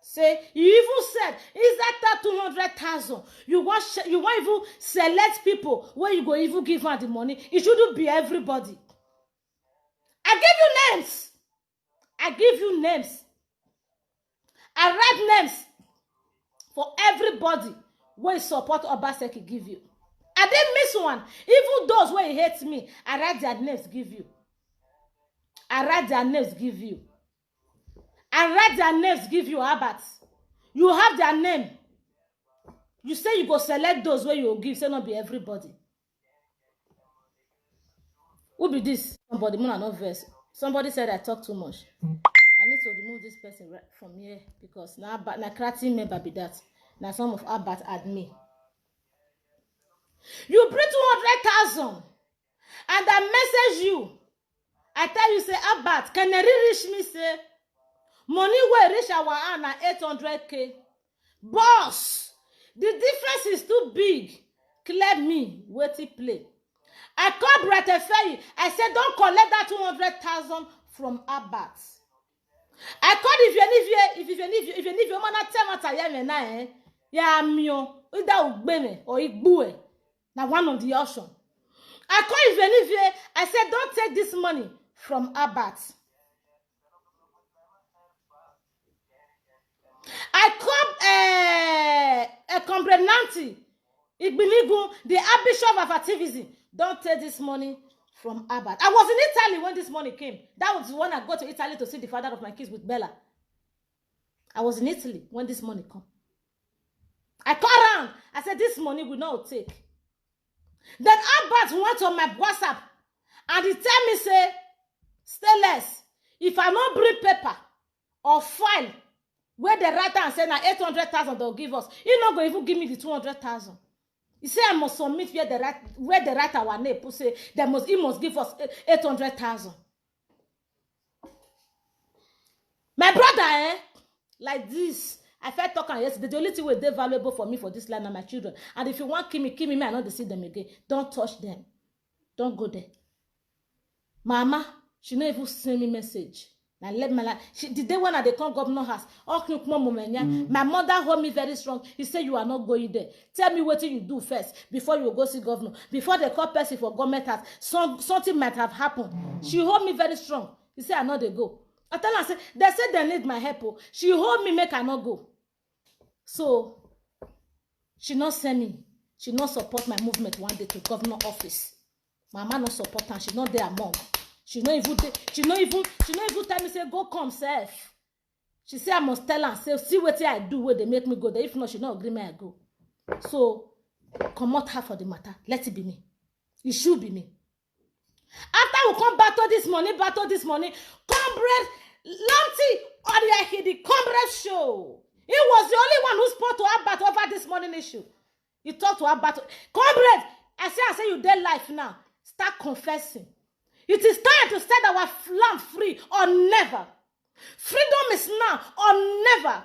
Say, you even said, is that 200,000? You want even select people where you go even give her the money. It shouldn't be everybody. I give you names. I give you names. I write names for everybody where support Obaseki give you. I didn't miss one. Even those where hate me, I write their names give you. I write their names give you. I write their names give you, Abat. You have their name. You say you go select those where you give, say not be everybody. Who be this? Somebody, not verse. Somebody said I talk too much. I need to remove this person from here because now Krati member be that. Now some of Abat add me. You bring 200,000 and I message you. I tell you, say, Abat, can you reach me, say, money will reach our hand at 800K. Boss, the difference is too big. Clear me, wait till play. I called Brett Efeyi. I said, don't collect that 200,000 from Abat. I called if you man tell me na ya mio either ugbeme or igbue. Now one of the option. I called if I said, don't take this money from Abat. I called Comrade Nanti Igbinigun, the Archbishop of activism. Don't take this money from Abat. I was in Italy when this money came. That was when I got to Italy to see the father of my kids with Bella. I was in Italy when this money come. I called around. I said, this money will not take. Then Abat went on my WhatsApp and he tell me, say, stay less. If I don't bring paper or file where the writer and say, now 800,000 they'll give us, he not going to even give me the 200,000. He say I must submit where the writer our name put say he must give us 800,000. My brother, like this. I felt talking yesterday. The only thing was they valuable for me for this land and my children. And if you want kill me, I not to see them again. Don't touch them. Don't go there. Mama, she not even send me message. Now let my life. The day when they come governor house, my mother hold me very strong. He said you are not going there. Tell me what you do first before you go see governor. Before they call person for government house, something might have happened. She hold me very strong. He said I know they go. I tell her, say, they said they need my help. She hold me, make her not go. So, she not send me. She not support my movement one day to governor office. Mama not support her. She not there among. She not even tell me, say, go come, self. She say, I must tell her, say, see what I do where they make me go there. If not, she not agree me, I go. So, come out her for the matter. Let it be me. It should be me. After we come battle this money, Comrade Lanti Oriahi, the Comrade show. He was the only one who spoke to Abat over this morning issue. He talked to Abat. Comrade, I say you dead life now. Start confessing. It is time to set our land free or never. Freedom is now or never.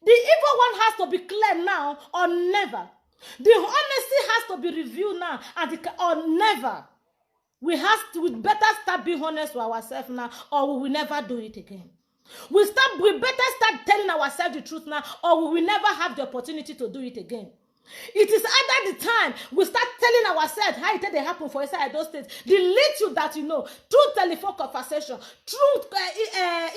The evil one has to be clear now or never. The honesty has to be reviewed now and or never. We better start being honest with ourselves now, or we will never do it again. We better start telling ourselves the truth now, or we will never have the opportunity to do it again. It is either the time we start telling ourselves how it did happen for inside those states, the little that you know, through telephone conversation, through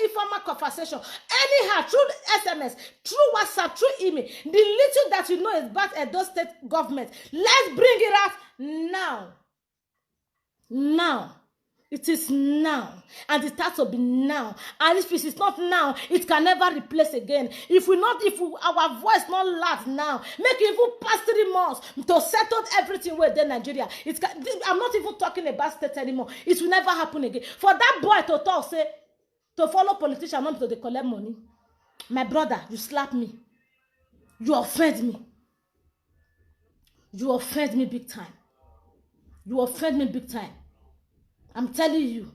informal conversation, anyhow, through SMS, through WhatsApp, through email, the little that you know is about those state government. Let's bring it out now. Now, It is now, and it has to be now. And if it is not now, it can never replace again. Our voice not loud now, make it even past 3 months to settle everything within Nigeria. I'm not even talking about state anymore. It will never happen again. For that boy to talk, say, to follow politicians, not to collect money. My brother, you slap me. You offend me. You offend me big time. You offend me big time. I'm telling you,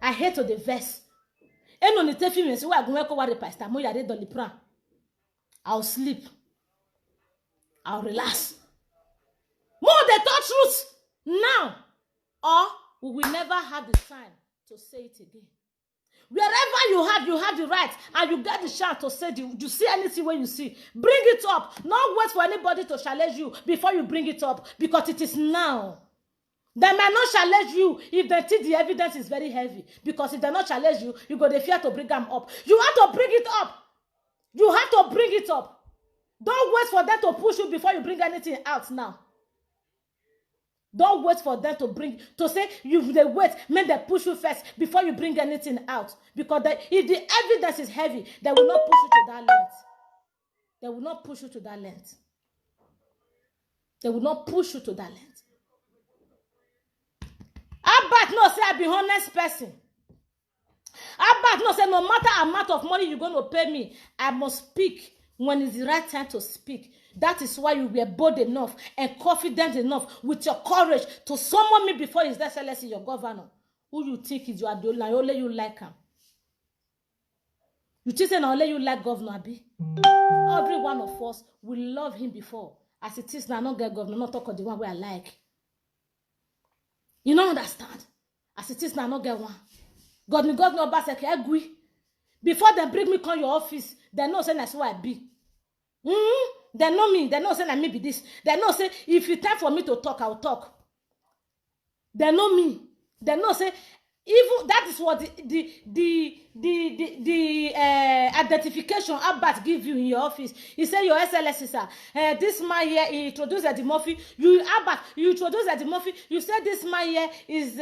I hate to the verse. I'll sleep. I'll relax. More the thought truth now, or we will never have the time to say it again. Wherever you have the right, and you get the chance to say you see anything when you see, bring it up. Not wait for anybody to challenge you before you bring it up, because it is now. They might not challenge you if they think the evidence is very heavy. Because if they not challenge you, you go to fear to bring them up. You have to bring it up. You have to bring it up. Don't wait for them to push you before you bring anything out now. Don't wait for them to say they wait, make them push you first before you bring anything out. Because if the evidence is heavy, they will not push you to that length. They will not push you to that length. They will not push you to that length. Abbat no say I be honest person. Abbat no say no matter amount of money you're going to pay me, I must speak when it's the right time to speak. That is why you were bold enough and confident enough with your courage to summon me before His Excellency, your governor. Who you think is your Adola? Only you like him. You think only you like Governor Abi? Every one of us will love him before. As it is now, not get governor, not talk of the one where I like. You don't understand. As it is now, not get one. Governor Obaseki agree. Before they bring me come your office, they know say that's who I be. They know me. They know say I me be this. They know say if it's time for me to talk, I'll talk. They know me. They know say even that is what the identification Abbat give you in your office. He say your SLS sir. This man here he introduced Eddie Murphy. You Abbat, you introduce Eddie Murphy. You said this man here is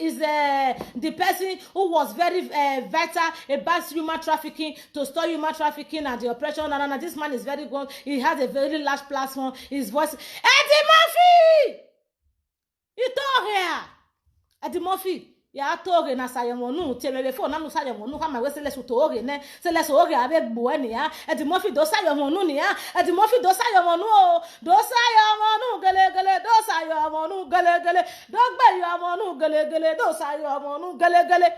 the person who was very vital about human trafficking, to stop human trafficking and the oppression. No, this man is very good. He has a very large platform. His voice, Eddie Murphy. You talk here, Eddie Murphy. Ya toge na sayamonu temebe fo na no sayamonu kwa ma wese lesu toge ne se lesu oge abe gbo ni ya Eddie Murphy do sayamonu ni ya Eddie Murphy do sayamonu o do sayamonu gele gele do sayamonu gele gele do gbe yamonu gele gele do sayamonu gele gele.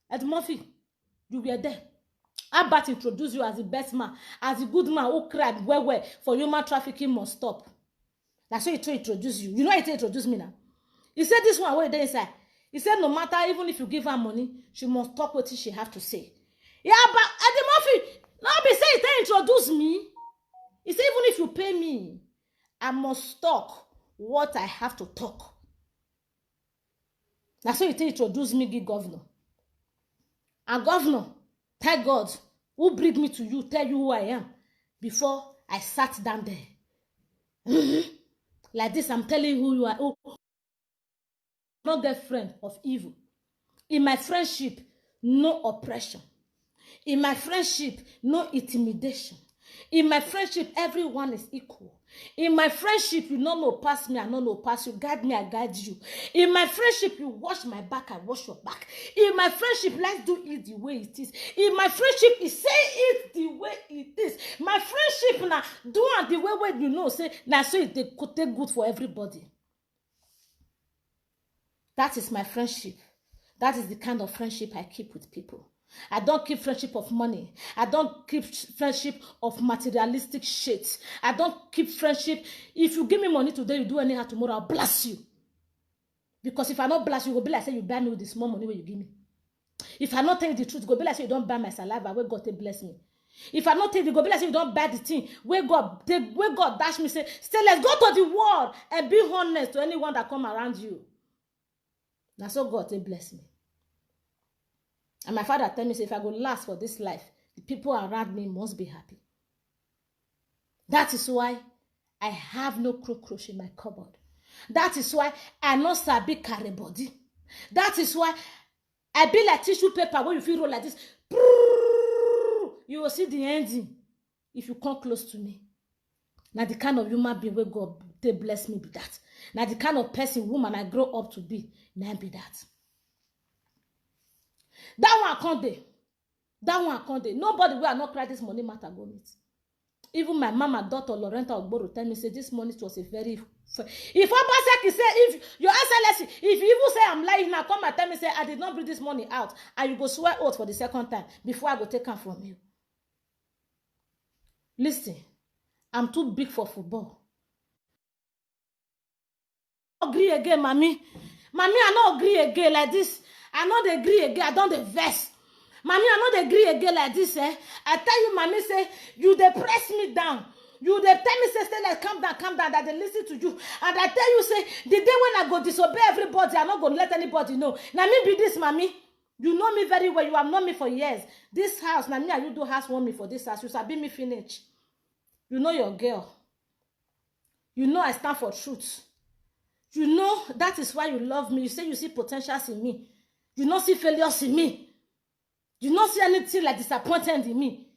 Eddie Murphy, you were there. Abbat introduced you as the best man, as the good man who cried well for human trafficking must stop. That's why he introduced you. You know he introduced me now. He said this one where they inside. He said no matter even if you give her money, she must talk what she have to say. Yeah, but Eddie Murphy, not be saying they introduce me. He said even if you pay me, I must talk what I have to talk. That's why he introduced me, give governor. And governor, thank God, who bring me to you, tell you who I am, before I sat down there. Like this, I'm telling you who you are. Who not get friend of evil. In my friendship, no oppression. In my friendship, no intimidation. In my friendship, everyone is equal. In my friendship, you don't know pass me, I don't know pass you. Guide me, I guide you. In my friendship, you wash my back, I wash your back. In my friendship, let's do it the way it is. In my friendship, you say it the way it is. My friendship now, do it the way where you know, say, now so it could take good for everybody. That is my friendship. That is the kind of friendship I keep with people. I don't keep friendship of money. I don't keep friendship of materialistic shit. I don't keep friendship. If you give me money today, you do anyhow tomorrow, I'll bless you. Because if I not bless you, will be like say you buy me with the small money where you give me. If I not tell you the truth, go be like say you don't buy my saliva where God take bless me. If I not tell you, go be like say you don't buy the thing where God dash me say, let's go to the world and be honest to anyone that come around you. That's so God take bless me. And my father tell me, say, if I go last for this life, the people around me must be happy. That is why I have no cockroach in my cupboard. That is why I not sabi carry body. That is why I be like tissue paper when you feel roll like this. You will see the ending if you come close to me. Now the kind of human being where God they bless me be that. Now the kind of person, woman I grow up to be, now be that. That one can't dey. That one can't dey. Nobody will not cry this money matter go meet. Even my mama, daughter, Lorenta Ogboro tell me, say this money was a very... If Obaseki say, if your excellency, if you even say I'm lying now, come and tell me, say I did not bring this money out, and you go swear oath for the second time before I go take am from you. Listen, I'm too big for football. I don't agree again, mommy. Mommy, I don't agree again like this. I don't agree again. I don't vex. Mommy, I don't agree again like this, eh? I tell you, mommy, say, you they press me down. You they tell me, say, like, calm down, that they listen to you. And I tell you, say, the day when I go disobey everybody, I'm not going to let anybody know. Now, me be this, mommy. You know me very well. You have known me for years. This house, now me and you do house want me for this house. You sabi me finish. You know your girl. You know I stand for truth. You know that is why you love me. You say you see potentials in me. You don't see failures in me. You don't see anything like disappointment in me.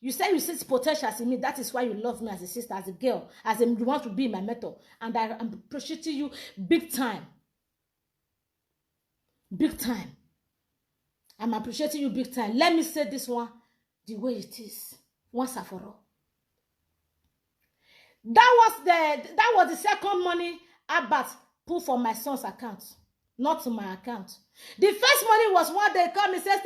You say you see potentials in me. That is why you love me as a sister, as a girl, as you want to be my mentor. And I'm appreciating you big time. Big time. I'm appreciating you big time. Let me say this one the way it is. Once and for all. That was the second money Abat put for my son's account. Not to my account. The first money was what they call me, says,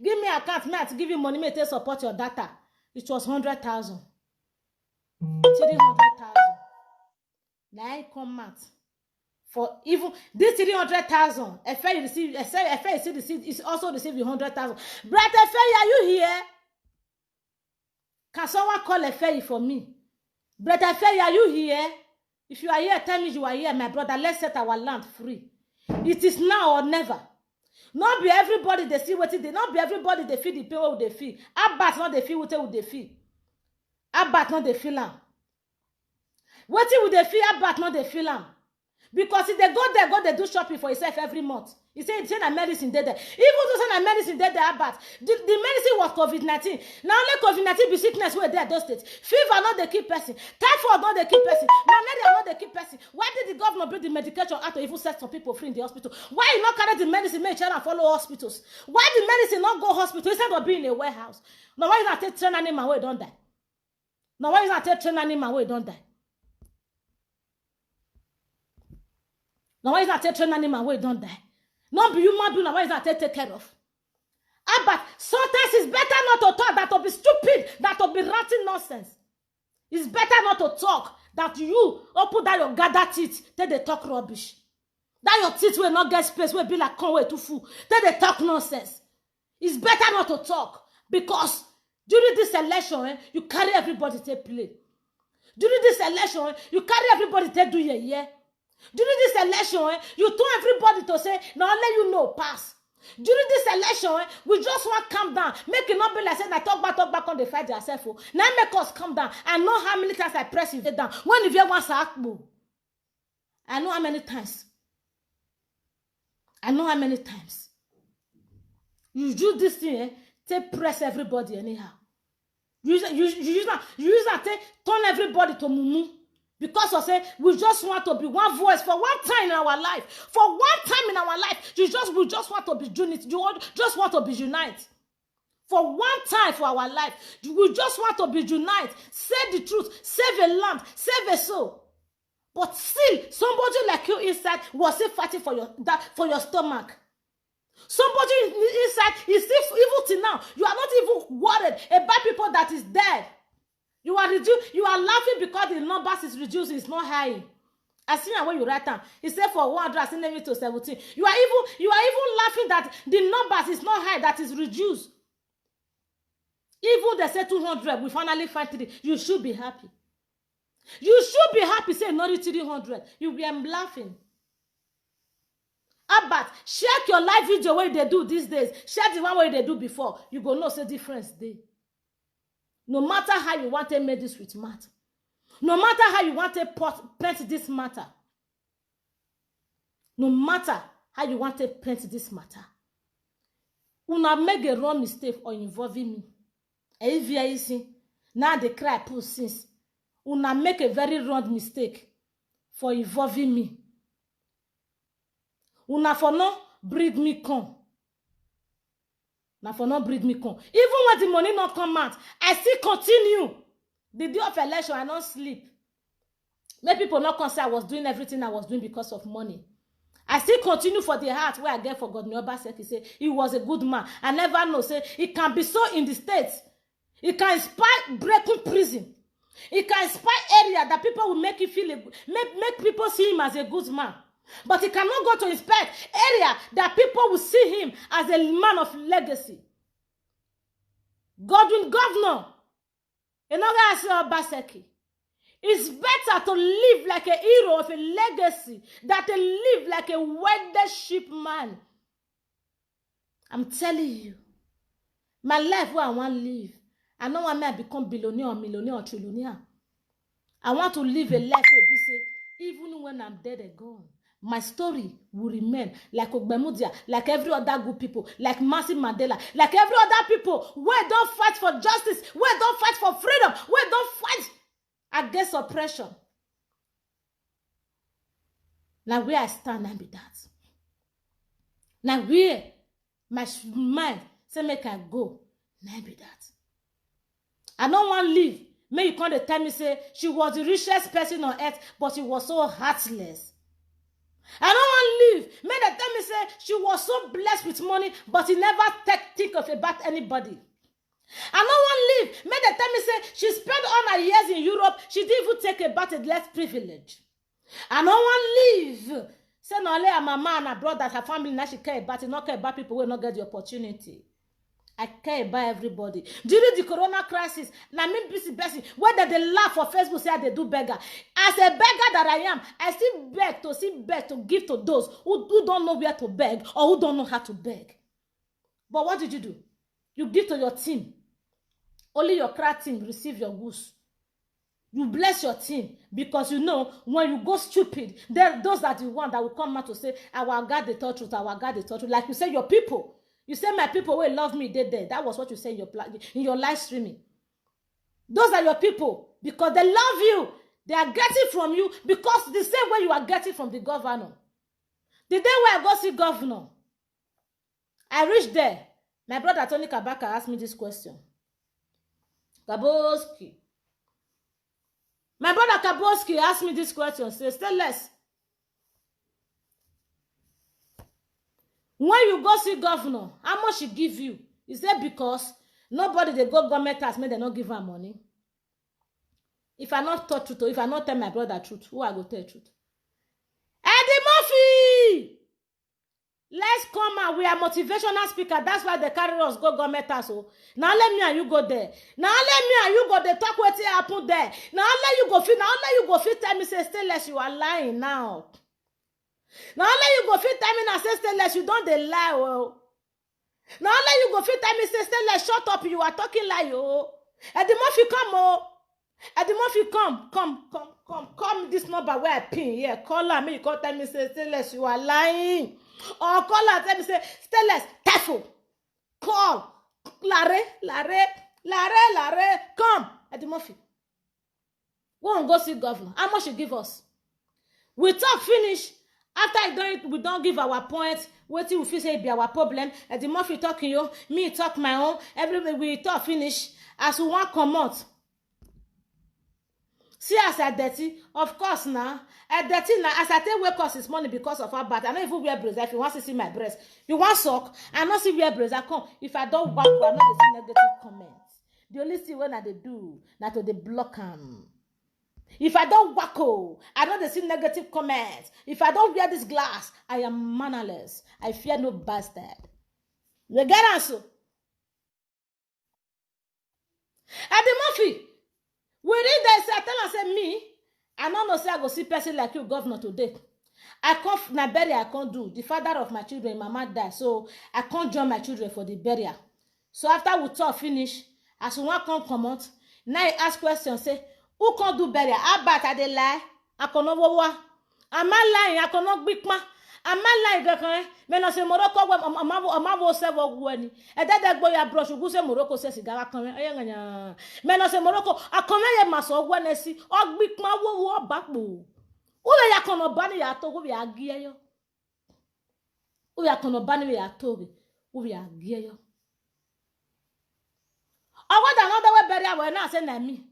give me account, me to give you money, me to support your data. It was 100,000. 300,000. Now I come out. For even this 300,000, FA receive, is also received 100,000. Brother FA, are you here? Can someone call FA for me? Brother FA, are you here? If you are here, tell me you are here, my brother. Let's set our land free. It is now or never. Not be everybody they see what they not be everybody they feel the pain what they feel. Abat not they feel what they feel. Abat not they feel am. What would they feel? Abat not they feel am. Because if they go they do shopping for yourself every month. You say that medicine dead there. Even though say medicine dead there, Abat. The medicine was COVID-19. Now only COVID-19 be sickness where there those states. Fever not they keep person. Typhoid not they keep person. Malaria not they keep person. Why did the government bring the medication out to even set some people free in the hospital? Why you not carry the medicine make sure and follow hospitals? Why the medicine not go hospital instead of being in a warehouse? Now why is not take train animal where don't die? Now why is not take train animal where don't die? Now why is not take train animal where don't die? Not be human being, why is that take care of? But sometimes it's better not to talk than to be stupid, than to be ranting nonsense. It's better not to talk than you open that your gather teeth, then they talk rubbish. That your teeth will not get space, will be like Conway too full. Then they talk nonsense. It's better not to talk because during this election, you carry everybody to play. During this election, you carry everybody to do your year. During this election, you told everybody to say, now let you know, pass. During this election, we just want to calm down. Make it not be like saying, I talk back on the fight yourself. Now make us calm down. I know how many times I press you down. When if you want to act, I know how many times. I know how many times. You do this thing, to press everybody anyhow. You use that to turn everybody to mumu. Because of say we just want to be one voice for one time in our life. For one time in our life, we just want to be unit. You just want to be united. For one time for our life, we just want to be united. Say the truth. Save a land. Save a soul. But still, somebody like you inside was still fighting for your stomach. Somebody inside is still evil till now. You are not even worried about people that is dead. You are laughing because the numbers is reduced, it's not high. I see when you write down. He said for 100, I seen it to 17. You are even laughing that the numbers is not high, that is reduced. Even they say 200, we finally find 3. You should be happy. You should be happy, say not 300. You be laughing. But check your live video where they do these days. Check the one where they do before. You go know say difference there. No matter how you want to make this with matter. No matter how you want to paint this matter. No matter how you want to paint this matter. Una make a wrong mistake or involving me. If now they cry pull since. Una make a very wrong mistake for involving me. Una for no breed me come. Now for not breed me come. Even when the money not come out, I still continue. The day of election, I don't sleep. Make people not consider I was doing everything I was doing because of money. I still continue for the heart where I get for God. Obaseki say he was a good man. I never know. Say it can be so in the States. It can inspire breaking prison. It can inspire area that people will make you feel make people see him as a good man. But it cannot go to inspire area that people will see him as a man of legacy. Godwin Governor, another say Obaseki. It's better to live like a hero of a legacy than to live like a wedded sheep man. I'm telling you, my life where I want to live, I know I may become billionaire or millionaire or trillionaire. I want to live a life where we say, even when I'm dead and gone, my story will remain like Ogbemudia, like every other good people, like Mercy Mandela, like every other people where don't fight for justice, where don't fight for freedom, where don't fight against oppression. Now where I stand and be that. Now where my mind say make I go, now be that. I don't want to live. May you come to tell me say she was the richest person on earth, but she was so heartless. I don't want to live. May they tell me say she was so blessed with money, but he never think of about anybody. I don't want to live. May they tell me say she spent all her years in Europe. She didn't even take about it less privilege. I don't want to live. Say no, only her mama and her brother, her family, now she care about it. Not care about people who will not get the opportunity. I care about everybody. During the corona crisis, na me busy, whether they laugh for Facebook, say they do beggar. As a beggar that I am, I still beg to give to those who don't know where to beg or who don't know how to beg. But what did you do? You give to your team. Only your crack team receive your goods. You bless your team because you know when you go stupid, those are the ones that will come out to say, our God the thought truth, our God the thought truth. Like you say, your people. You say my people will love me, they dead. That was what you say in your live streaming. Those are your people because they love you. They are getting from you because the same way you are getting from the governor. The day where I go see governor, I reached there. My brother Tony Kabaka asked me this question. Kaboski. My brother Kaboski asked me this question. Say, Stainless. When you go see governor, how much he give you? Is that because nobody they go government has made they not give her money? If I not tell truth, or if I not tell my brother truth, who I go tell truth? Eddie Murphy! Let's come out. We are motivational speaker. That's why they carry us go government house. So now let me and you go there. Now let me and you go there. Talk what happened there. Now let you go fit. Now let you go fit. Tell me say Stainless, you are lying now. Now let you go fit. Tell me now say Stainless, you don't they lie. Oh. Now let you go fit. Tell me say Stainless, shut up. You are talking lie. Oh. Eddie Murphy come. Oh. Eddie Murphy come. This number where I pin. Yeah, call her. Me you call. Tell me say Stainless, you are lying. Or call her, tell me say, Stainless, Tefo. Call. Lare, come. Eddie Murphy. We won't go see governor. How much you give us? We talk finish. After we don't give our points, what you feel say be our problem. Eddie Murphy talking you, me talk my own. Everybody we talk finish. As we want come out. See as I dirty, of course now. I dirty now. As I tell where cost is money because of her bath. I don't even wear brazier. If you want to see my breast, you want sock. I not see wear brazier. Come. If I don't back, I not see negative comments. The only thing when I do, not to the block them. If I don't wacko, I don't see negative comments. If I don't wear this glass, I am mannerless. I fear no bastard. You get answer? Eddie Murphy. We read that say, I tell her, say, me, I don't know, say, I go see person like you, governor, today. I can't, my burial, I can't do. The father of my children, my mama died, so I can't join my children for the burial. So after we talk finish, as one come out, now I ask question, say, who can't do burial? I bet I dey lie. I cannot wawa. Am I lying? I cannot big ma. Amala igakan me no se Morocco we amavo se wo gwani e dede gbo ya brush gu se Morocco se sigara kan e yanya me no se Morocco akome ye maso gwani si ogbipon wo bapo ule ya kono bani ya to go bi agie yo ule ya kono bani ya to bi ule ya agie yo awada no da we bury awo na say na me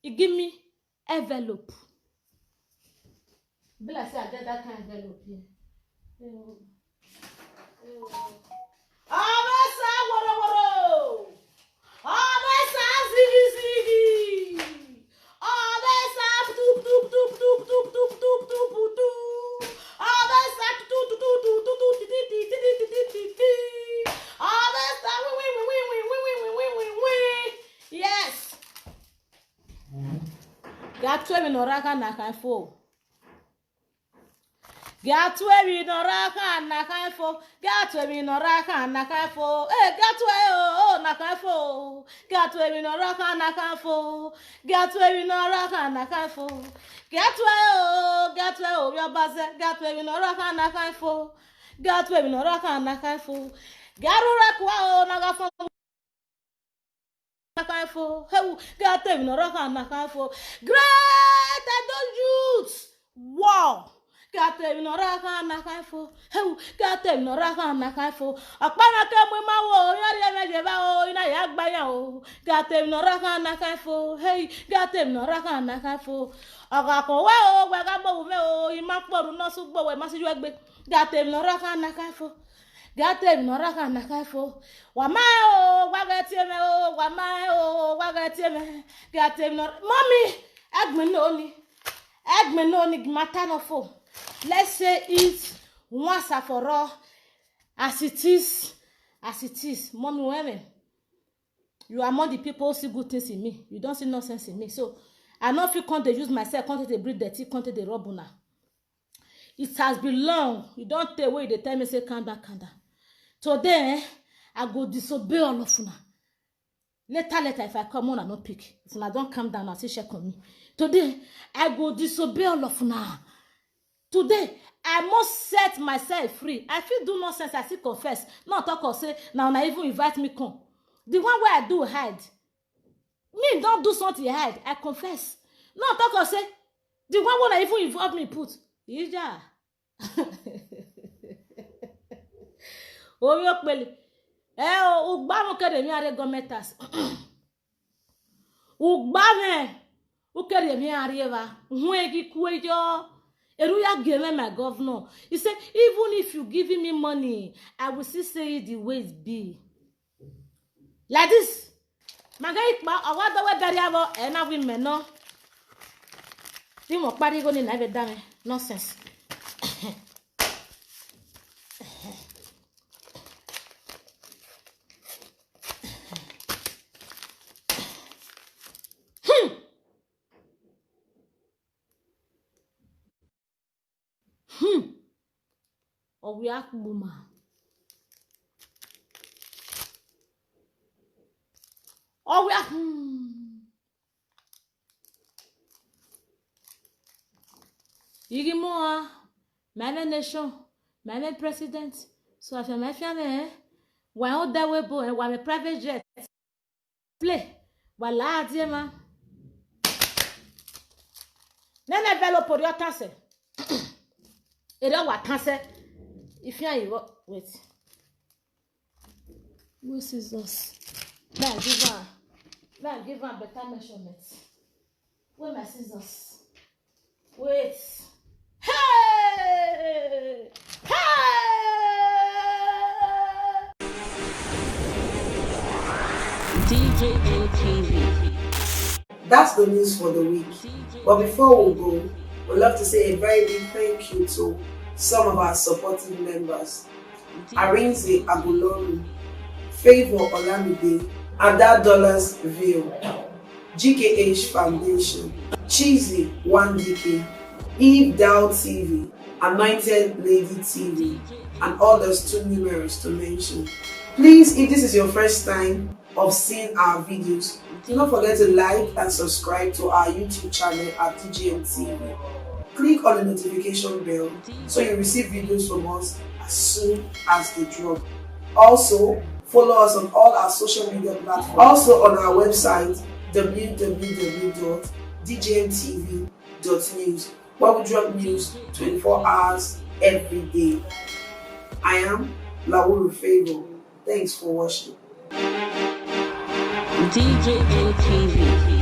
he give me envelope. Bless I get that kind of envelope here. Abesa woro. Abesa zigi. Abesa tup. Abesa Abesa we. Yes. Got to me no raka na kan fo. Gatwe no raka na kaifo, gatwe no raka na kaifo, gatwe na kaifo, gatwe no raka na kaifo, gatwe no raka na kaifo, gatwe your baze, gatwe no raka na kaifo, gatwe no raka na kaifo, garura kwa na gafo na kaifo, gatwe no raka na kaifo, great adult wow. Gate no raka na kaifo gate no raka na kaifo apana ke mu ma wo yari meje ba o ina ya gba yan o gate no raka na kaifo gate no raka na kaifo aga ko we o gba ga bo me o ima poru no su gbo we ma si ju egbe gate no raka na kaifo gate no raka na kaifo wa ma o gba ga tie me o wa ma o gba ga tie me gate no mommy egme no ni matter no fo. Let's say it once and for all, as it is. Mommy, women, you are among the people who see good things in me. You don't see nonsense in me. So, I don't feel can't use myself, can't they breathe dirty, can't they rub now. It has been long. You don't tell where they tell me, say, calm down. Today, I go disobey all of you. Later, if I come on, I don't pick. If I don't calm down, I say, check on me. Today, I go disobey all of you. Today, I must set myself free. I feel do nonsense, I still confess. Not talk or say, now even invite me come. The one where I do hide. Me don't do something hide. I confess. Not talk or say, the one where I even involve me put. Ija. Oh, yok beli. Ugba mo kere mi are gometas. Ugba me. U kere mi are va. Huegi kuejo. Eruya gave my governor. He said, even if you giving me money, I will still say it the way it be. Like this. Magai pa awada we bariavo ena women no. Ti mo pari go ni na be dame. Nonsense. Owiak buma. Owiak. Yigimoa, my nation, my president. So after my family, why all that way boy, why my private jet play? Wala diema. Nene velo por your cancer. It don't what cancer. If you are wait. Who scissors? Now give her better measurement. Where my scissors? Wait. Hey! DJ NTV. That's the news for the week. But before we go, we'd love to say a very big thank you to some of our supportive members: Arinze Agulonu, Favor Olamide, Ada Dollars View, GKH Foundation, Cheesy 1DK, Eve Dow TV, Anointed Lady TV, and others too numerous to mention. Please, if this is your first time of seeing our videos, do not forget to like and subscribe to our YouTube channel at DJM TV. click on the notification bell so you receive videos from us as soon as they drop. Also, follow us on all our social media platforms. Also on our website www.djmtv.news, where we drop news 24 hours every day. I am Lawuru Favor. Thanks for watching. DJMTV.